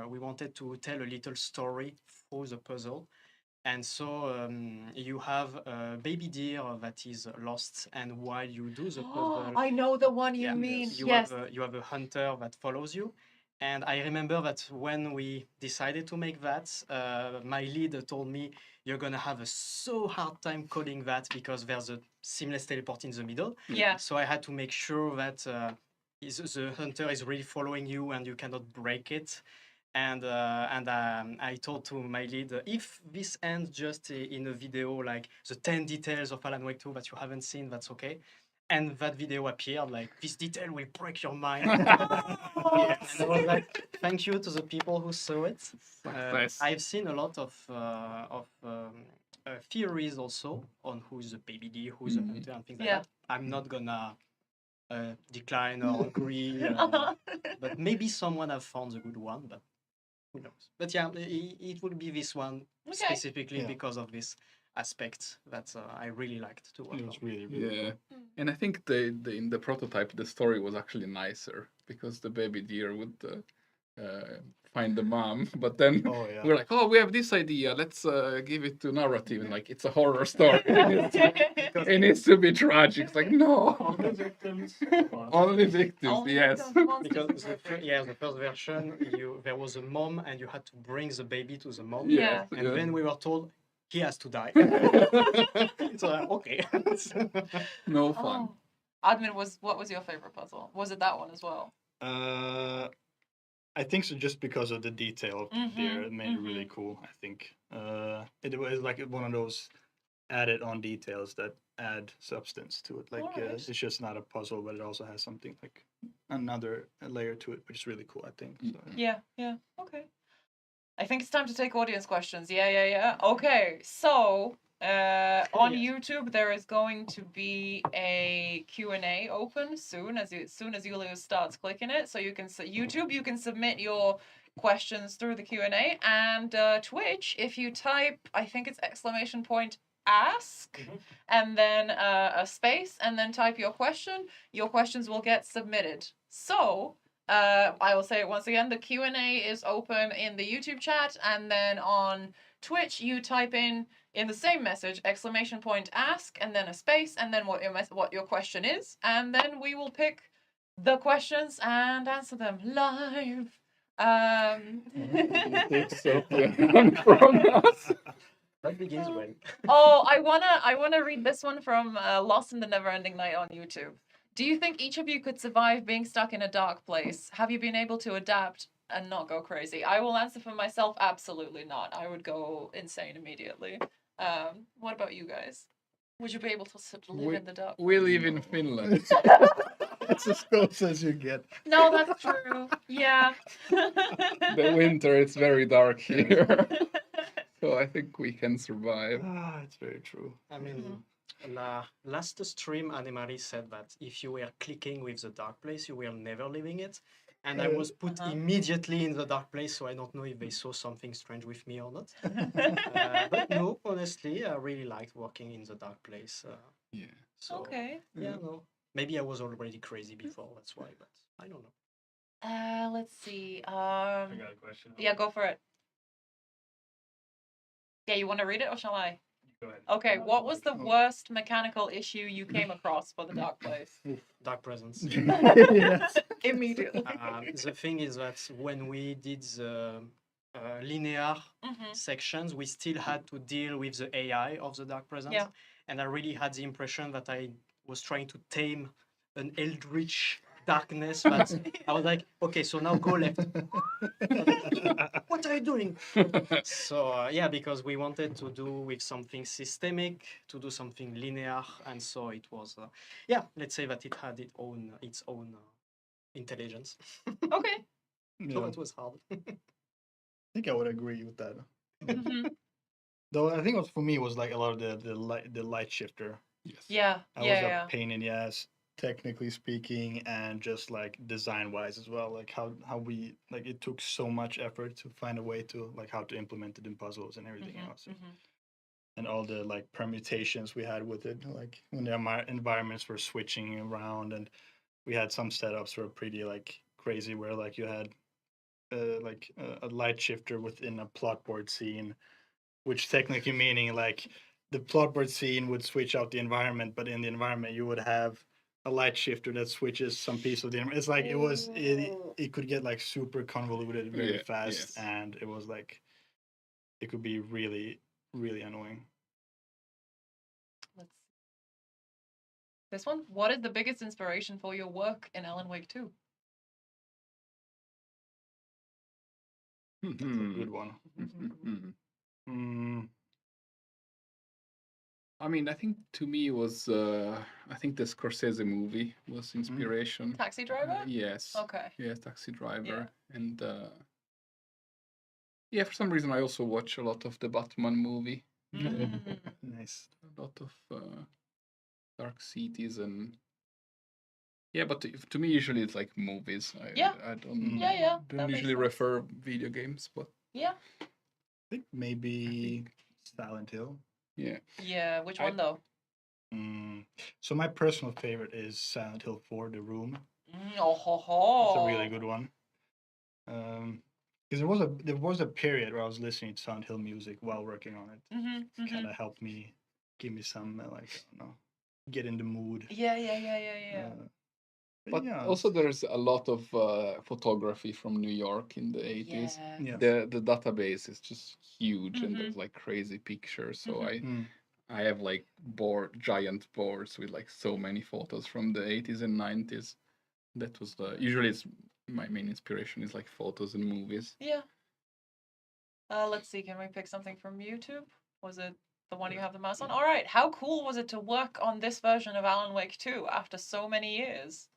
we wanted to tell a little story through the puzzle. And so you have a baby deer that is lost, and while you do the puzzle, I know the one you mean. you Yes. you have a hunter that follows you. And I remember that when we decided to make that, my lead told me, you're going to have a so hard time coding that because there's a seamless teleport in the middle. Yeah. So I had to make sure that the hunter is really following you and you cannot break it. And I told to my lead, if this ends just in a video, like the 10 details of Alan Wake 2 that you haven't seen, that's okay. And that video appeared, like, this detail will break your mind. And I was like, thank you to the people who saw it. Nice. I've seen a lot of theories also on who's the baby deer, who's the hunter, and things like that. I'm not gonna decline or agree, but maybe someone have found a good one, but who knows. But yeah, it would be this one specifically because of this aspect that I really liked to work on. It was really, really cool. And I think in the prototype the story was actually nicer because the baby deer would find the mom, but then we're like, oh, we have this idea, let's give it to narrative, and like it's a horror story. It needs to be tragic. It's like, no, only victims. Only victims, yes. Because the first version, there was a mom and you had to bring the baby to the mom. Yeah. And then we were told he has to die. So okay. No fun. Admir, what was your favorite puzzle? Was it that one as well? I think so, just because of the detail of the deer, it made it really cool. I think it was like one of those added on details that add substance to it. Like it's just not a puzzle, but it also has something like another layer to it, which is really cool, I think. So, yeah. Okay. I think it's time to take audience questions. Yeah. Okay, so on YouTube there is going to be a Q&A open soon as Julius starts clicking it. So you can YouTube, you can submit your questions through the Q&A, and Twitch, if you type, I think it's !ask and then a space and then type your questions will get submitted. So I will say it once again, the Q&A is open in the YouTube chat, and then on Twitch you type in the same message !ask and then a space and then what your question is, and then we will pick the questions and answer them live. That begins when. Oh, I wanna read this one from Lost in the Neverending Night on YouTube. Do you think each of you could survive being stuck in a dark place? Have you been able to adapt and not go crazy? I will answer for myself, absolutely not. I would go insane immediately. What about you guys? Would you be able to live in the dark? We live in Finland. It's as close as you get. No, that's true. Yeah. The winter, it's very dark here. So I think we can survive. It's very true. I mean, last stream, Annemarie said that if you were clicking with the dark place, you were never leaving it. And I was put immediately in the dark place, so I don't know if they saw something strange with me or not. But no, honestly, I really liked working in the dark place. Yeah. So, okay. Yeah, no. Maybe I was already crazy before, that's why, but I don't know. Let's see. I got a question. Yeah, go for it. Yeah, you want to read it or shall I? Go ahead. Okay, what was the worst mechanical issue you came across for the dark place? Dark presence. Yes. Immediately. The thing is that when we did the linear sections, we still had to deal with the AI of the dark presence. Yeah. And I really had the impression that I was trying to tame an eldritch darkness, but I was like, okay, so now go left. What are you doing? So yeah, because we wanted to do with something systemic, to do something linear, and so it was, yeah, let's say that it had its own intelligence. Okay. So it was hard. I think I would agree with that. Mm-hmm. Though I think it was, for me, was like a lot of the light shifter. Yes. Yeah. That was a pain in the ass, technically speaking, and just like design wise as well. Like how we, like, it took so much effort to find a way to like how to implement it in puzzles and everything else. And all the like permutations we had with it, like when the environments were switching around, and we had some setups were pretty like crazy, where like you had like a light shifter within a plotboard scene, which technically meaning like the plotboard scene would switch out the environment, but in the environment you would have a light shifter that switches some piece of the environment. It's like it could get like super convoluted very fast, and it was like it could be really, really annoying. Let's see. This one. What is the biggest inspiration for your work in Alan Wake 2? That's a good one. I mean, I think to me it was, I think the Scorsese movie was inspiration. Taxi Driver? Yes. Okay. Yes, Taxi Driver. And yeah, for some reason I also watch a lot of the Batman movie. Nice. A lot of dark cities and yeah, but to me usually it's like movies. I don't usually refer video games, but yeah. I think maybe Silent Hill. Yeah. Yeah, which one though? So my personal favorite is Silent Hill 4, The Room. Oh ho ho. It's a really good one. Because there was a period where I was listening to Silent Hill music while working on it. Kind of helped me, give me some like, I don't know, get in the mood. Yeah. But also there's a lot of photography from New York in the 80s. Yeah. The database is just huge and there's like crazy pictures. So I have like giant boards with like so many photos from the 80s and 90s. That was usually it's my main inspiration is like photos and movies. Yeah. Let's see, can we pick something from YouTube? Was it the one you have the mouse on? All right. How cool was it to work on this version of Alan Wake 2 after so many years?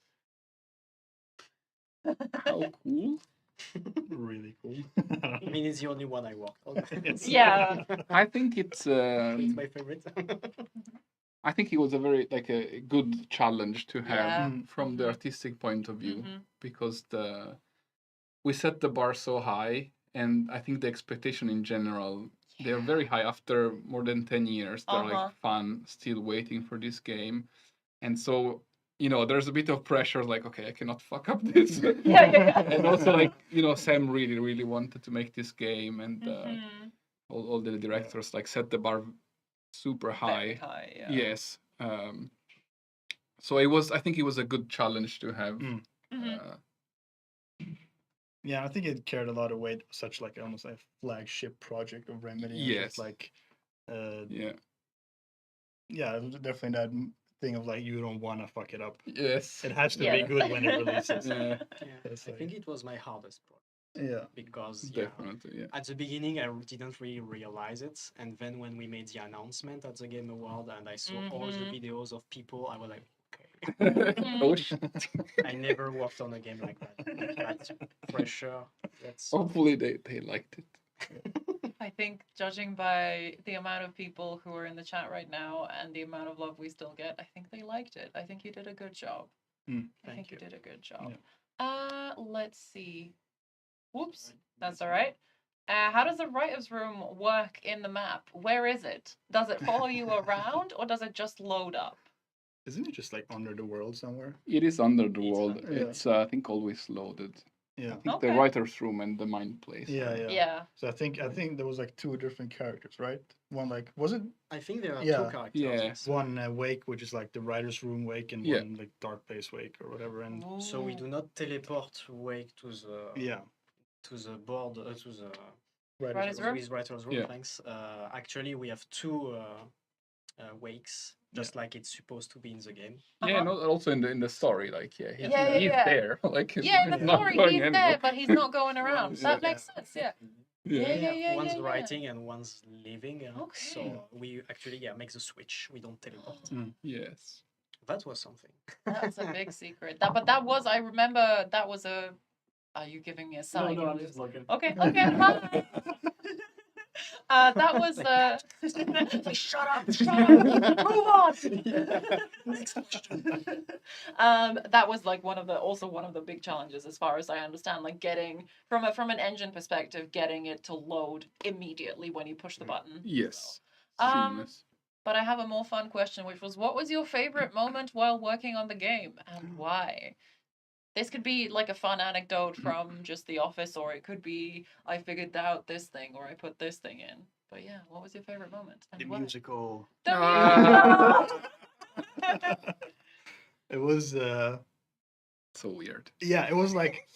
How cool? Really cool. I mean, it's the only one I worked on. Yeah. I think it's my favorite. I think it was a very like a good challenge to have from the artistic point of view because we set the bar so high, and I think the expectation in general they're very high. After more than 10 years, they're like fun, still waiting for this game, and so. You know, there's a bit of pressure, like, okay, I cannot fuck up this. And also, like, you know, Sam really, really wanted to make this game, and all the directors, like, set the bar super high. Very high, yeah. Yes. So I think it was a good challenge to have. Yeah, I think it carried a lot of weight, such like almost a flagship project of Remedy. Yes. Like, yeah, definitely that thing of like you don't want to fuck it up. Yes. It has to be good when it releases. Yeah. It's I like- think it was my hardest part. Yeah. Because Definitely, yeah. at the beginning I didn't really realize it, and then when we made the announcement at the Game Award and I saw all the videos of people, I was like, okay. Oh shit. I never worked on a game like that. That's pressure. That's Hopefully they liked it. I think judging by the amount of people who are in the chat right now and the amount of love we still get, I think they liked it. I think you did a good job. I think you did a good job. Let's see. Whoops, that's all right. How does the writer's room work in the map? Where is it? Does it follow you around or does it just load up? Isn't it just like under the world somewhere? It is under the world. Yeah. It's I think always loaded. Yeah. I think the Okay. writer's room and the mind place. Yeah. So I think there was like 2 different characters, right? One like was it? I think there are Yeah. 2 characters. Yeah. yes. One Wake, which is like the writer's room Wake, and Yeah. one like Dark Place Wake or whatever. And So we do not teleport Wake to the to the board to the Writer's room? with writer's room. Yeah. Thanks. Actually, we have 2 wakes, just like it's supposed to be in the game. Yeah, and also in the story, like he's Yeah. there. Like he's Yeah, in the not story going he's anywhere. there, but he's not going around. That makes sense, yeah. Yeah. One's writing and one's leaving. Okay. So we actually make the switch. We don't teleport. Yes. That was something. That's a big secret. That was, I remember that was a. Are you giving me a sign? No, I'm just looking. Okay. Bye. That was shut up, move on. Next question. That was like one of the big challenges, as far as I understand, like getting from an engine perspective, getting it to load immediately when you push the button. Yes. Seamless. But I have a more fun question, which was, what was your favorite moment while working on the game and why? This could be like a fun anecdote from just the office, or it could be I figured out this thing, or I put this thing in. But yeah, what was your favorite moment? And the why? musical. The musical! It was so weird. Yeah, it was like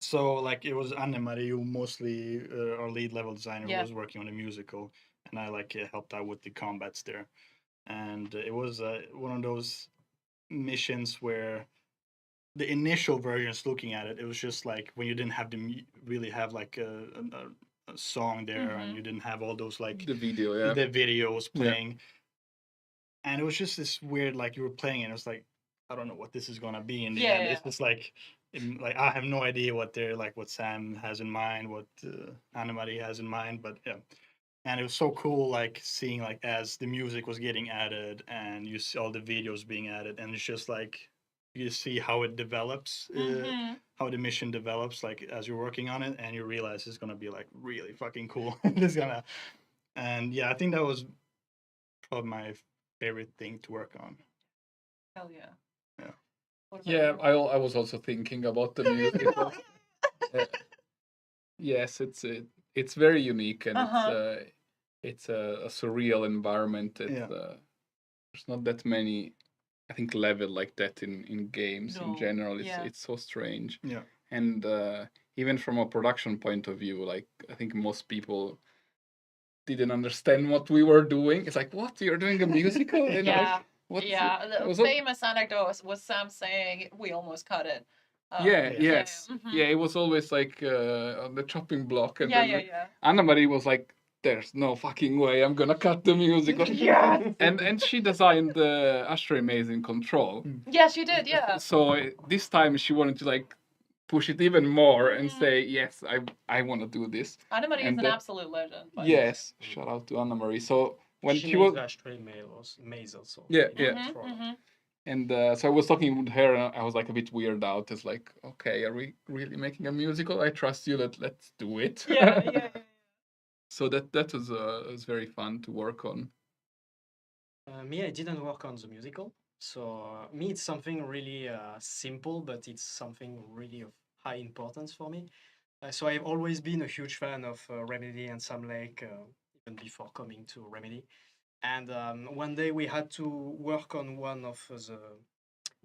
so like it was Anne-Marie, who mostly our lead level designer, who was working on the musical, and I like helped out with the combats there. And it was one of those missions where the initial versions, looking at it, it was just like when you didn't have to really have like a song there, and you didn't have all those like the video, the videos playing, and it was just this weird, like you were playing and it was like, I don't know what this is gonna be in the end. It's just like I have no idea what they're like, what Sam has in mind, what Anne-Marie has in mind, but yeah. And it was so cool, like seeing like as the music was getting added and you see all the videos being added, and it's just like you see how it develops, how the mission develops, like as you're working on it, and you realize it's gonna be like really fucking cool. And yeah, I think that was probably my favorite thing to work on. Hell yeah. Yeah. Yeah, I was also thinking about the music. Yes, it's very unique, and it's a surreal environment. There's not that many, I think, level like that in games in general. It's so strange. Yeah. And even from a production point of view, like I think most people didn't understand what we were doing. It's like, what, you're doing a musical? And Yeah. like, The famous anecdote was Sam saying we almost cut it. It was always like on the chopping block, and then yeah. Anne-Marie was like, "There's no fucking way I'm gonna cut the music." And she designed the Ashtray Maze in Control. Yeah, she did. Yeah. So this time she wanted to like push it even more and say, "Yes, I want to do this." Anne-Marie is And an absolute legend. Yes, shout out to Anne-Marie. So when she she was Ashtray Maze also. Mm-hmm. And so I was talking with her, and I was like a bit weirded out. It's like, okay, are we really making a musical? I trust you. Let's do it. Yeah. So that was very fun to work on. Me, I didn't work on the musical. So me, it's something really simple, but it's something really of high importance for me. So I've always been a huge fan of Remedy and Sam Lake, even before coming to Remedy. And one day we had to work on one of the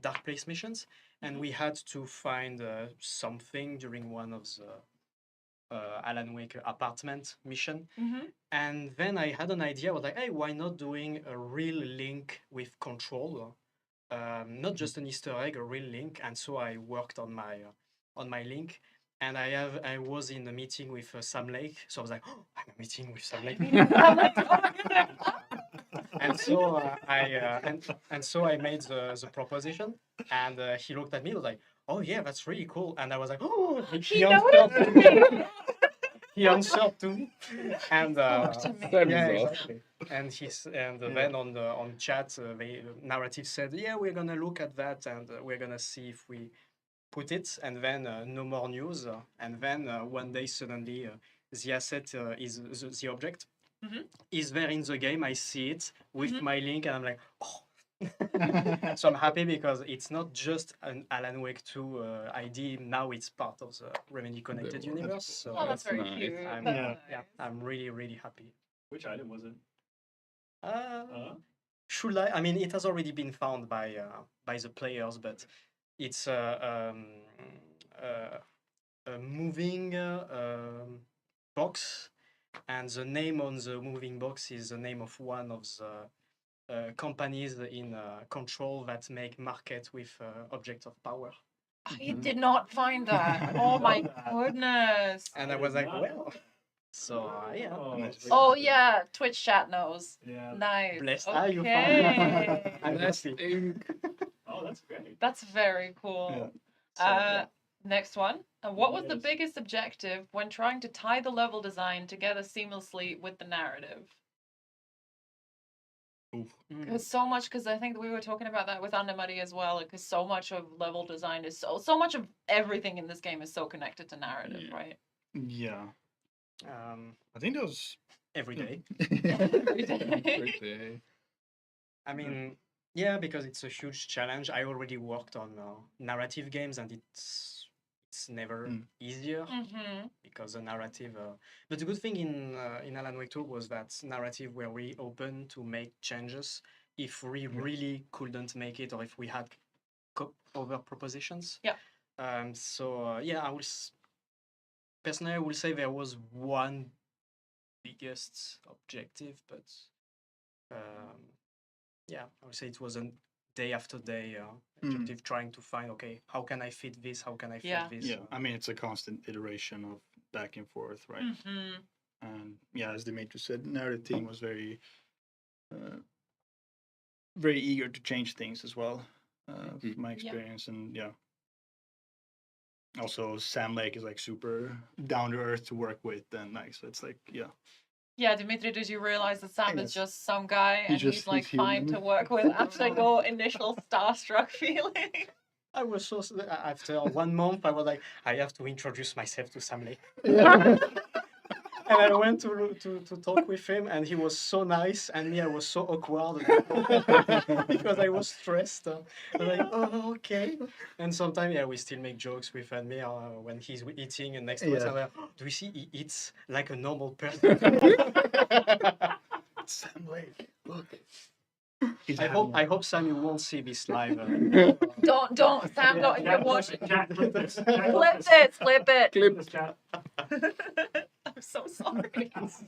Dark Place missions, and we had to find something during one of Alan Wake apartment mission. Mhm. And then I had an idea. I was like, hey, why not doing a real link with control? Not just an Easter egg, a real link. And so I worked on my link. And I was in a meeting with Sam Lake. So I was like, oh, I'm in a meeting with Sam Lake. And so I made the proposition, and he looked at me. Was like, "Oh yeah, that's really cool." And I was like, "Oh, he answered to me." He answered to me, and yeah, exactly. And then on chat, the narrative said, "Yeah, we're gonna look at that, and we're gonna see if we put it." And then no more news. And then one day suddenly, the asset is the object. Mhm. Is there in the game. I see it with my link, and I'm like, oh. So I'm happy because it's not just an Alan Wake 2 ID. Now it's part of the Remedy Connected universe. So that's very cute. I'm really, really happy. Which item was it? Should I mean, it has already been found by the players, but it's a moving box. And the name on the moving box is the name of one of the companies in Control that make market with objects of power. I did not find that. Oh my goodness. And I was like, well, so yeah. Oh yeah, Twitch chat knows. Yeah. Nice. Blessed. Okay. You found I'm happy. Oh, that's great. That's very cool. Yeah. Next one. What was the biggest objective when trying to tie the level design together seamlessly with the narrative? Because I think we were talking about that with Anna-Marie as well, because so much of level design is so much of everything in this game is so connected to narrative, right? Yeah. I think that was every day. Every day. I mean, yeah, because it's a huge challenge. I already worked on narrative games, and it's never easier because the narrative. But the good thing in Alan Wake 2 was that narrative were really open to make changes if we really couldn't make it or if we had other propositions. Yeah. I will personally I will say there was one biggest objective, but I would say it was a day after day objective, trying to find, okay, how can I fit this? How can I fit this? Yeah, I mean, it's a constant iteration of back and forth, right? And yeah, as Dimitri said, narrative team was very eager to change things as well, from my experience. And yeah, also Sam Lake is like super down to earth to work with, and like, so it's like, Yeah, Dimitri, did you realize that Sam is just some guy and he's like he's fine human. to work with after your initial starstruck feeling? I was so after 1 month, I was like, I have to introduce myself to Sam Lake. And I went to talk with him, and he was so nice, and me, I was so awkward because I was stressed. I'm like, oh, okay. And sometimes, we still make jokes with Admir when he's eating, and next to us, I'm like, do we see he eats like a normal person? Sam Lake, look. I hope Sam, you won't see this live. Don't, Sam, don't, if you're watching. Flip it. Clip this chat. I'm so sorry. It's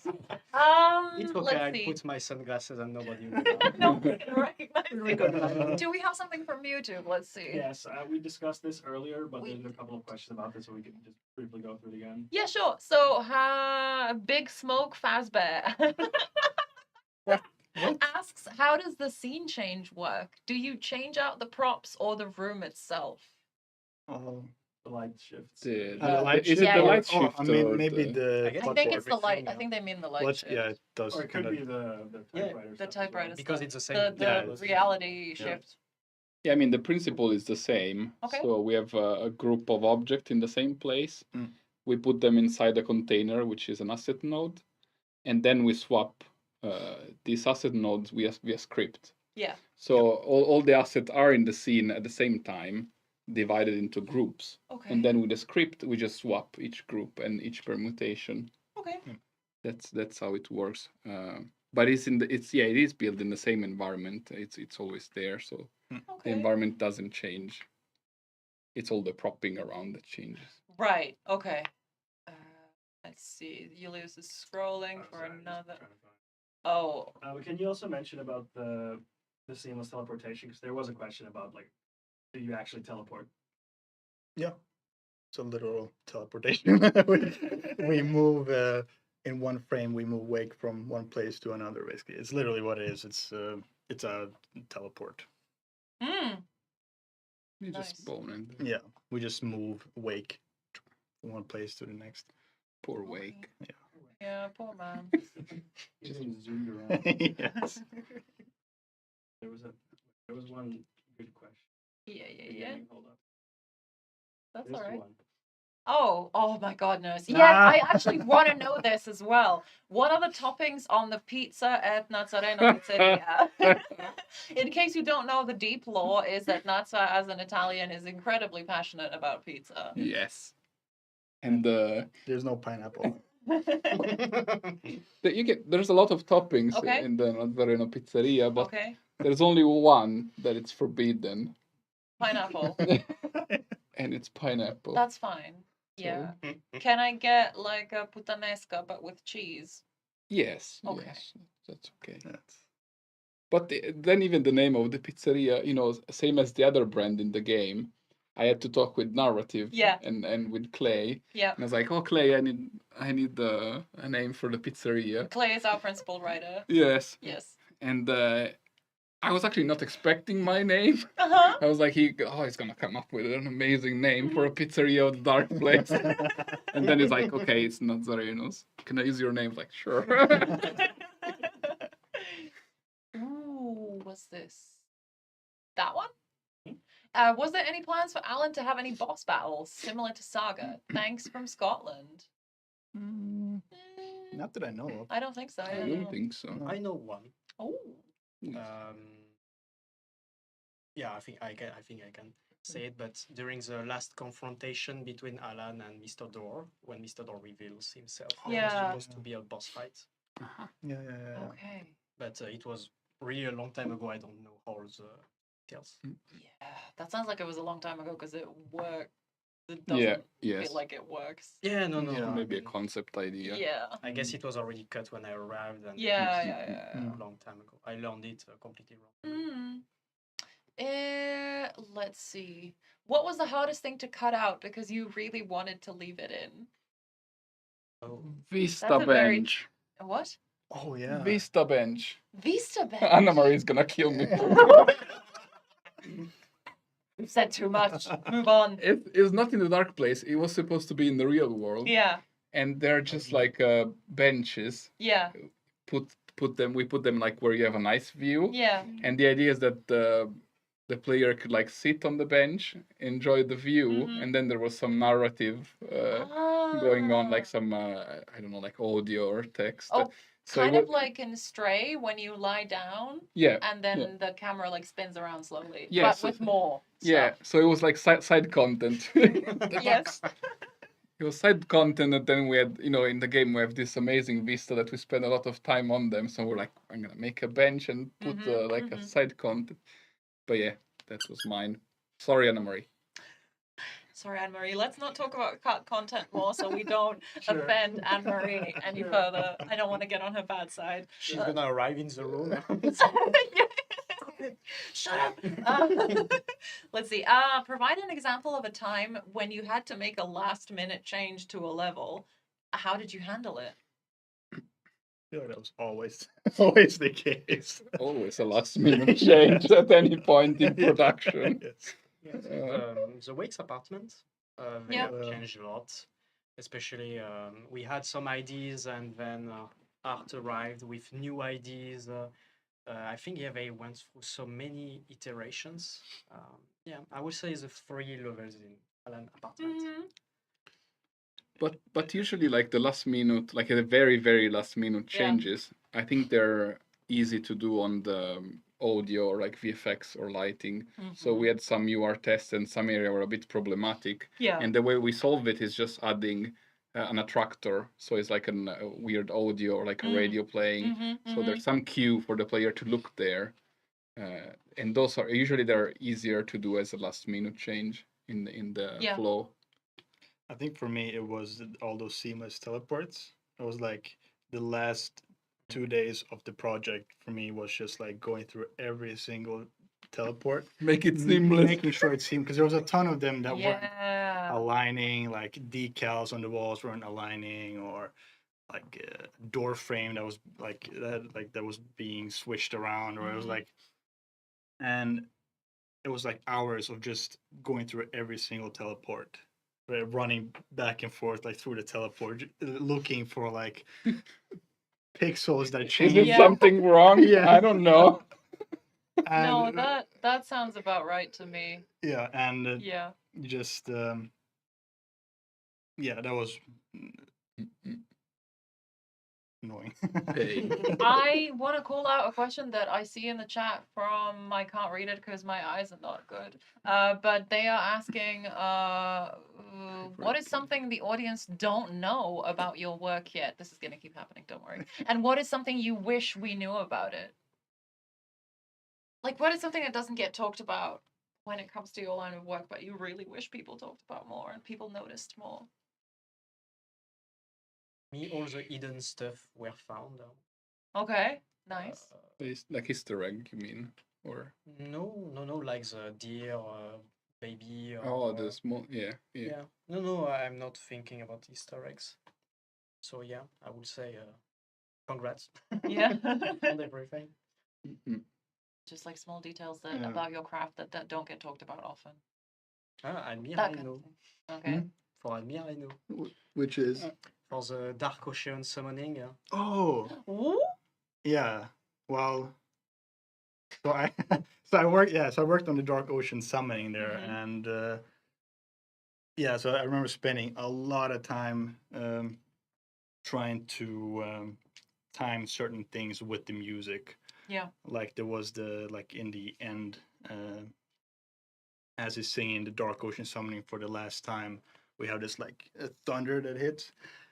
okay, Let's I see. put my sunglasses and nobody will. No one can recognize you. Do we have something from YouTube? Let's see. Yes, we discussed this earlier, but there's a couple of questions about this, so we can just briefly go through it again. Yeah, sure. So, Big Smoke Fazbear asks, how does the scene change work? Do you change out the props or the room itself? The light shifts. Is shift? it the light Oh, shift? I mean, or maybe the... I think it's the light. I think they mean the light shift. Yeah, it does. Or it could be the typewriter The stuff as typewriter well. Because stuff. it's the same. The reality shift. Yeah, I mean, the principle is the same. Okay. So we have a group of objects in the same place. We put them inside a container, which is an asset node. And then we swap these asset nodes via script. Yeah. So all the assets are in the scene at the same time, divided into groups. Okay. And then with the script, we just swap each group and each permutation. Okay. That's how it works. But it is built in the same environment. It's always there, so the environment doesn't change. It's all the propping around that changes. Right. Okay. Let's see. Julius is scrolling for another. Oh. Can you also mention about the seamless teleportation? Because there was a question about like, do you actually teleport? Yeah. It's a literal teleportation. we move in one frame. We move Wake from one place to another. Basically, it's literally what it is. It's a teleport. You just spawn and Yeah, we just move Wake from one place to the next. poor Wake. Yeah. Yeah, poor man. Just zoomed around. Yes. There was one good question. Yeah. Hold up. That's This all right. one. Oh my goodness. Yeah, I actually want to know this as well. What are the toppings on the pizza at Nazareno Pizzeria? In case you don't know, the deep lore is that Nazza, as an Italian, is incredibly passionate about pizza. Yes. And there's no pineapple. There's a lot of toppings Okay. in the Nazareno Pizzeria, but Okay. there's only one that it's forbidden. Pineapple. And it's pineapple. That's fine. Yeah. Can I get like a puttanesca but with cheese? Yes. Okay. Yes, that's okay. But then even the name of the pizzeria, same as the other brand in the game, I had to talk with Narrative and with Clay. Yeah. And I was like, oh, Clay, I need a name for the pizzeria. Clay is our principal writer. Yes. Yes. And I was actually not expecting my name. Uh-huh. I was like, he's gonna come up with an amazing name for a pizzeria of the dark place. And then he's like, okay, it's Nazareno's. Can I use your name? Like, sure. Ooh, what's this? That one? Was there any plans for Alan to have any boss battles similar to Saga? Thanks from Scotland. Not that I know of. I don't think so. I don't think so. I know one. Oh. Yeah, I think I can say it. But during the last confrontation between Alan and Mr. Door, when Mr. Door reveals himself, it was supposed to be a boss fight. Yeah. Okay. But it was really a long time ago. I don't know all the details. Yeah, that sounds like it was a long time ago because it worked. It doesn't yes. feel like it works. Yeah, no. Maybe a concept idea. Yeah. I guess it was already cut when I arrived. And Yeah. A long time ago. I learned it completely wrong. Let's see. What was the hardest thing to cut out because you really wanted to leave it in? Vista bench. What? Oh yeah. Vista bench. Vista bench. Anna-Marie's gonna kill me. You've said too much. Move on. It's not in the dark place. It was supposed to be in the real world. Yeah. And they're just like benches. Yeah. We put them like where you have a nice view. Yeah. And the idea is that the player could like sit on the bench, enjoy the view, and then there was some narrative going on, like some I don't know, like audio or text. Oh, so kind of like in Stray when you lie down. Yeah. And then the camera like spins around slowly. Yeah, but with more. Yeah. So it was like side content. Yes. It was side content, and then we had, in the game we have this amazing vista that we spend a lot of time on them. So we're like, I'm gonna make a bench and put a side content. But yeah, that was mine. Sorry, Anna-Marie. Sorry, Anne-Marie. Let's not talk about cut content more so we don't offend Anne-Marie any further. I don't want to get on her bad side. She's gonna arrive in the room. Shut up. Let's see. Provide an example of a time when you had to make a last-minute change to a level. How did you handle it? I feel like that was always the case. Always a last-minute change at any point in production. Yes. The Wake's apartment changed a lot. Especially, we had some ideas, and then Art arrived with new ideas. I think they went through so many iterations. I would say the 3 levels in Alan apartment. But usually, like the last minute, like the very, very last minute changes, I think they're easy to do on the audio or like VFX or lighting. So we had some UR tests and some area were a bit problematic. Yeah. And the way we solve it is just adding an attractor. So it's like a weird audio or like a radio playing. So there's some cue for the player to look there. And those are usually they're easier to do as a last minute change in the flow. I think for me it was all those seamless teleports. It was like the last 2 days of the project for me was just like going through every single teleport, Make it seamless. making sure it's seamless because there was a ton of them that weren't Yeah. aligning, like decals on the walls weren't aligning, or like a door frame that was that was being switched around, or it was like, and it was like hours of just going through every single teleport, right, running back and forth like through the teleport, looking for like pixels that change. Is it something wrong? Yeah. I don't know. No, And, that sounds about right to me. yeah, and Yeah. just yeah, that was annoying. I want to call out a question that I see in the chat from, I can't read it because my eyes are not good. But they are asking, what is something the audience don't know about your work yet? This is going to keep happening, don't worry. And what is something you wish we knew about it? Like, what is something that doesn't get talked about when it comes to your line of work, but you really wish people talked about more and people noticed more? Me, all the hidden stuff were found. Okay, nice. Like Easter egg, you mean? Or No, like the deer, baby. oh, the small, yeah. No, I'm not thinking about Easter eggs. So yeah, I would say congrats. Yeah. on everything. Just like small details that about your craft that don't get talked about often. Admir, That I kind of know. thing. Okay. For Admir, I know. Which is For the Dark Ocean summoning. oh Ooh. yeah. Well, so I I worked on the Dark Ocean summoning there, and yeah, so I remember spending a lot of time trying to time certain things with the music. Yeah. Like there was like in the end, as he's singing the Dark Ocean summoning for the last time, we have this like a thunder that hits.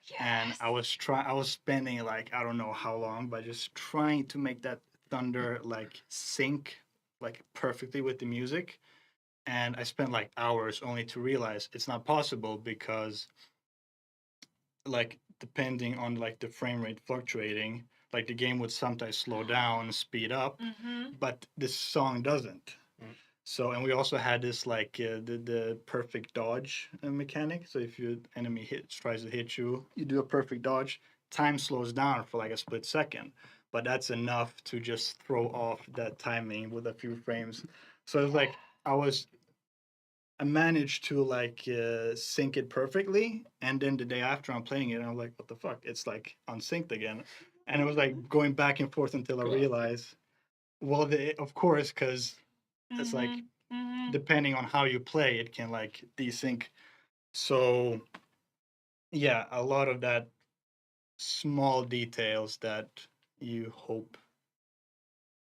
Yes. And I was spending like I don't know how long, but just trying to make that thunder like sync like perfectly with the music. And I spent like hours only to realize it's not possible because like depending on like the frame rate fluctuating, like the game would sometimes slow down, speed up, but this song doesn't. So, and we also had this like the perfect dodge mechanic. So if your enemy tries to hit you, you do a perfect dodge, time slows down for like a split second, but that's enough to just throw off that timing with a few frames. So it's like I managed to like sync it perfectly, and then the day after I'm playing it, I'm like, what the fuck? It's like unsynced again, and it was like going back and forth until I realized, well, of course, because it's like depending on how you play, it can like desync. So yeah, a lot of that small details that you hope,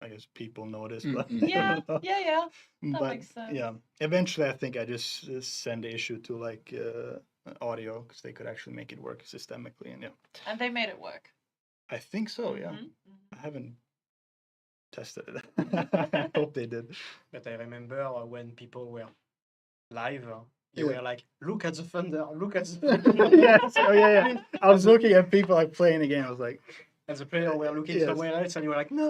I guess, people notice. But Yeah. That but makes sense. yeah, eventually I think I just send the issue to like audio because they could actually make it work systemically, and yeah. And they made it work. I think so. Yeah, I haven't tested it. I hope they did. But I remember when people were live, they were like, "Look at the thunder! Look at the thunder!" Yes. Oh yeah. I was looking at people like playing the game. I was like, and the player were looking somewhere else, and you were like, "No,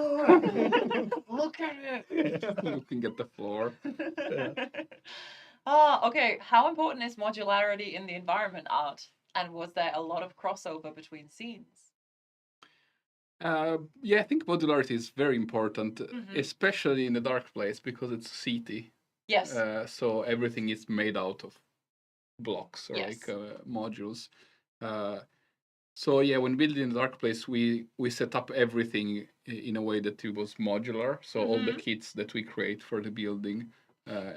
look at it!" Looking at the floor. Okay. How important is modularity in the environment art? And was there a lot of crossover between scenes? Yeah, I think modularity is very important, especially in the dark place because it's city. Yes. So everything is made out of blocks or Yes. like modules. So yeah, when building the dark place, we set up everything in a way that it was modular. So all the kits that we create for the building,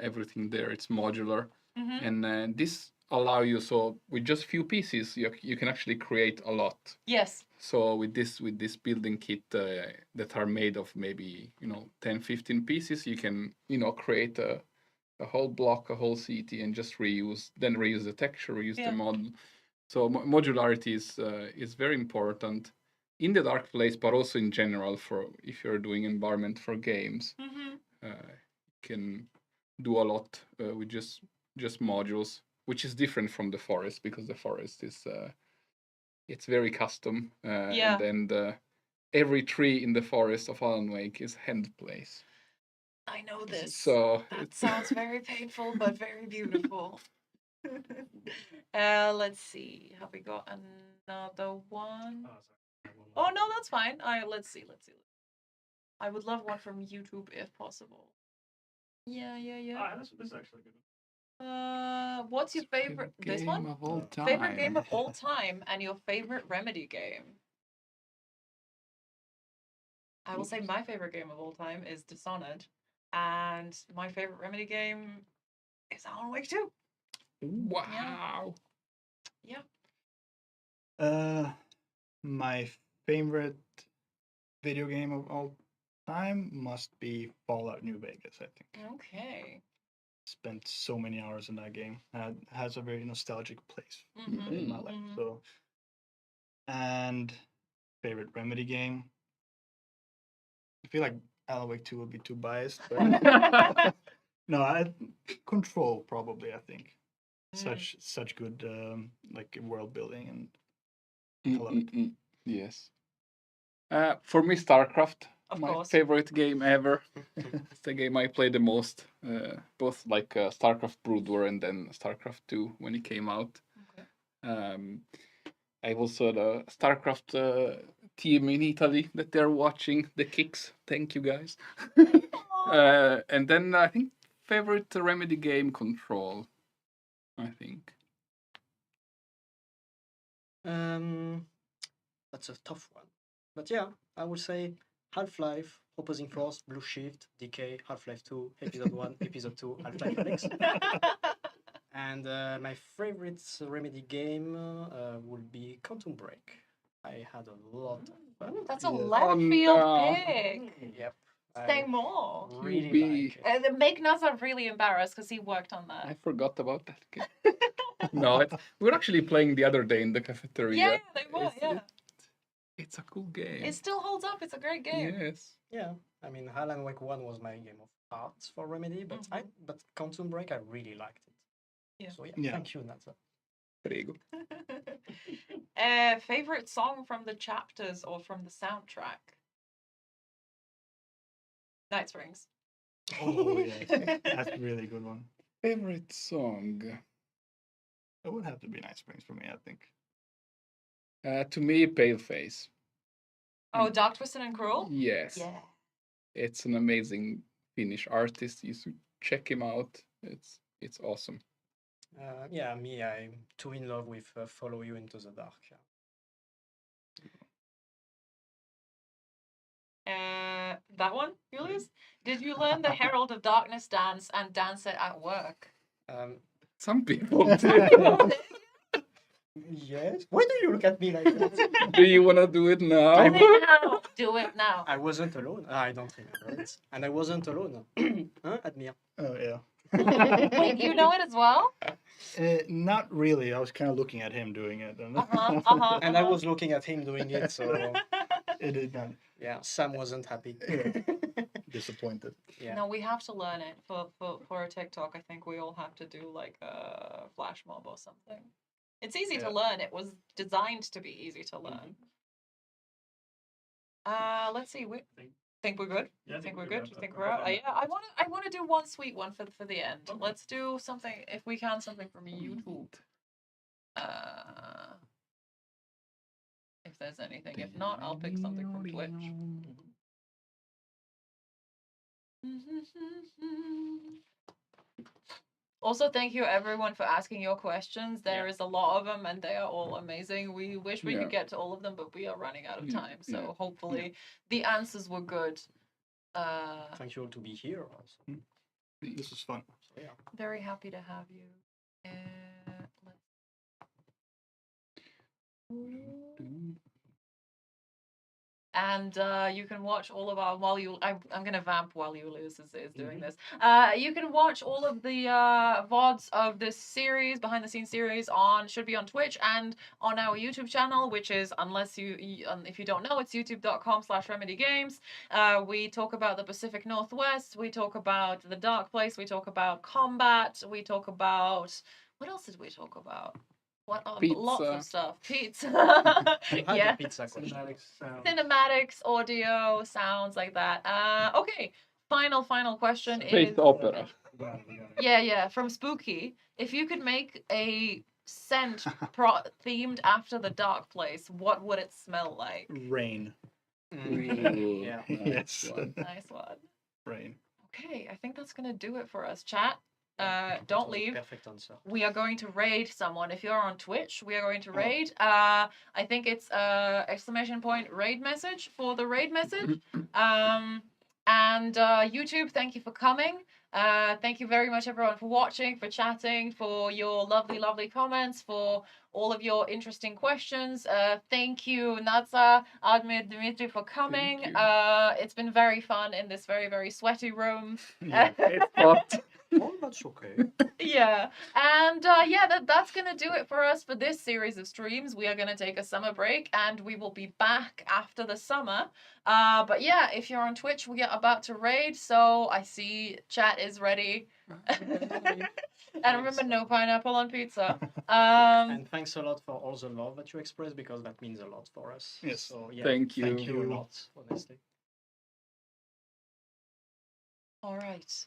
everything there, it's modular, and this allow you, so with just few pieces you can actually create a lot. Yes. So with this building kit that are made of maybe 10-15 pieces, you can create a whole block, a whole city, and just reuse the texture, reuse the model. So modularity is very important in the dark place, but also in general for if you're doing environment for games. You can do a lot with just modules. which is different from the forest because the forest is it's very custom, Yeah. and then every tree in the forest of Alan Wake is hand placed. I know this. So That sounds very painful, but very beautiful. Let's see. Have we got another one? Oh no, that's fine. Let's see. I would love one from YouTube if possible. Yeah. This is actually good. What's your favorite? This one? Of all time. Favorite game of all time and your favorite Remedy game? I will say my favorite game of all time is Dishonored, and my favorite Remedy game is Alan Wake 2. Wow. Yeah. My favorite video game of all time must be Fallout New Vegas, I think. Okay. Spent so many hours in that game. It has a very nostalgic place Mhm, in my life. mhm. So, and favorite Remedy game. I feel like Alan Wake 2 would be too biased, but no, Control probably. I think such good like world building, and I love it. Yes. For me, StarCraft, Of my course. favorite game ever. It's the game I played the most. Both like StarCraft Brood War and then StarCraft 2 when it came out. Okay. I also the StarCraft team in Italy that they're watching the kicks. Thank you guys. And then I think favorite Remedy game, Control. I think. That's a tough one. But yeah, I would say Half-Life, Opposing Force, Blue Shift, Decay, Half-Life 2, Episode 1, Episode 2, Half-Life Alyx. And my favorite Remedy game would be Quantum Break. I had a lot of fun. That's a left field no. pick. Yep. Say more. Really like it. Make Nazar really embarrassed because he worked on that. I forgot about that game. No, we were actually playing the other day in the cafeteria. Yeah, they were. It's a cool game. It still holds up. It's a great game. Yes. Yeah, I mean, Alan Wake 1 was my game of hearts for Remedy, but but Quantum Break, I really liked it. Yeah. So yeah. Thank you, Natsa. Prego. Favorite song from the chapters or from the soundtrack? Night Springs. Oh yeah, that's a really good one. Favorite song? It would have to be Night Springs for me, I think. To me, Paleface. Oh, Dark, Twisted and Cruel? Yes. Yeah. It's an amazing Finnish artist. You should check him out. It's awesome. Yeah, me, I'm too in love with Follow You Into the Dark. That one, Julius? Did you learn the Herald of Darkness dance and dance it at work? Some people do. Yes. Why do you look at me like that? Do you want to do it now? Do it now. I wasn't alone. I don't remember it. And I wasn't alone. Huh, Admir? Oh yeah. Wait, you know it as well? Not really. I was kind of looking at him doing it. And I was looking at him doing it, so... It did not. Yeah, Sam wasn't happy. Disappointed. Yeah. No, we have to learn it for a TikTok. I think we all have to do like a flash mob or something. It's easy to learn. It was designed to be easy to learn. Let's see. We think we're good. Yeah, I think we're good. You think we're out? Yeah. I want to do one sweet one for the end. Okay. Let's do something if we can. Something from YouTube. If there's anything. If not, I'll pick something from Twitch. Also, thank you everyone for asking your questions. There is a lot of them, and they are all amazing. We wish we could get to all of them, but we are running out of time. So hopefully the answers were good. Thank you all to be here also. This is fun. So, yeah. Very happy to have you. And you can watch all of our I'm gonna vamp while Julius is doing this. You can watch all of the VODs of this series, behind the scenes series, should be on Twitch and on our YouTube channel, which is, if you don't know, it's youtube.com/remedygames. We talk about the Pacific Northwest, we talk about the Dark Place, we talk about combat, we talk about What else did we talk about? What Pizza. lots of stuff. Pizza. Had Yeah. a pizza question. Cinematics, audio, sounds like that. Okay. Final question Space is opera. yeah, from Spooky. If you could make a scent themed after the dark place, what would it smell like? Rain. Yeah. Yes. Nice one. Rain. Okay, I think that's gonna do it for us, chat. Don't leave. Perfect answer. We are going to raid someone. If you're on Twitch, we are going to raid. I think it's !raid message for the raid message. And YouTube, thank you for coming. Thank you very much, everyone, for watching, for chatting, for your lovely comments, for all of your interesting questions. Thank you, Nadza, Admir, Dimitri, for coming. It's been very fun in this very sweaty room. It's hot. Oh, that's okay. Yeah, and that's gonna do it for us for this series of streams. We are gonna take a summer break, and we will be back after the summer. But yeah, if you're on Twitch, we are about to raid, so I see chat is ready. And remember, no pineapple on pizza. And thanks a lot for all the love that you expressed, because that means a lot for us. Yes. So yeah, Thank you. Thank you a lot, honestly. All right.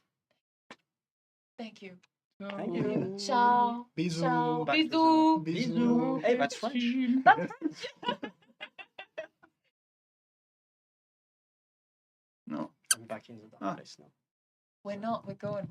Thank you. Thank you. Ciao. Bisous. Ciao. Back to Bisous. Bisous. Hey, that's French. That's French. No. I'm back in the dark place now. We're not. We're going.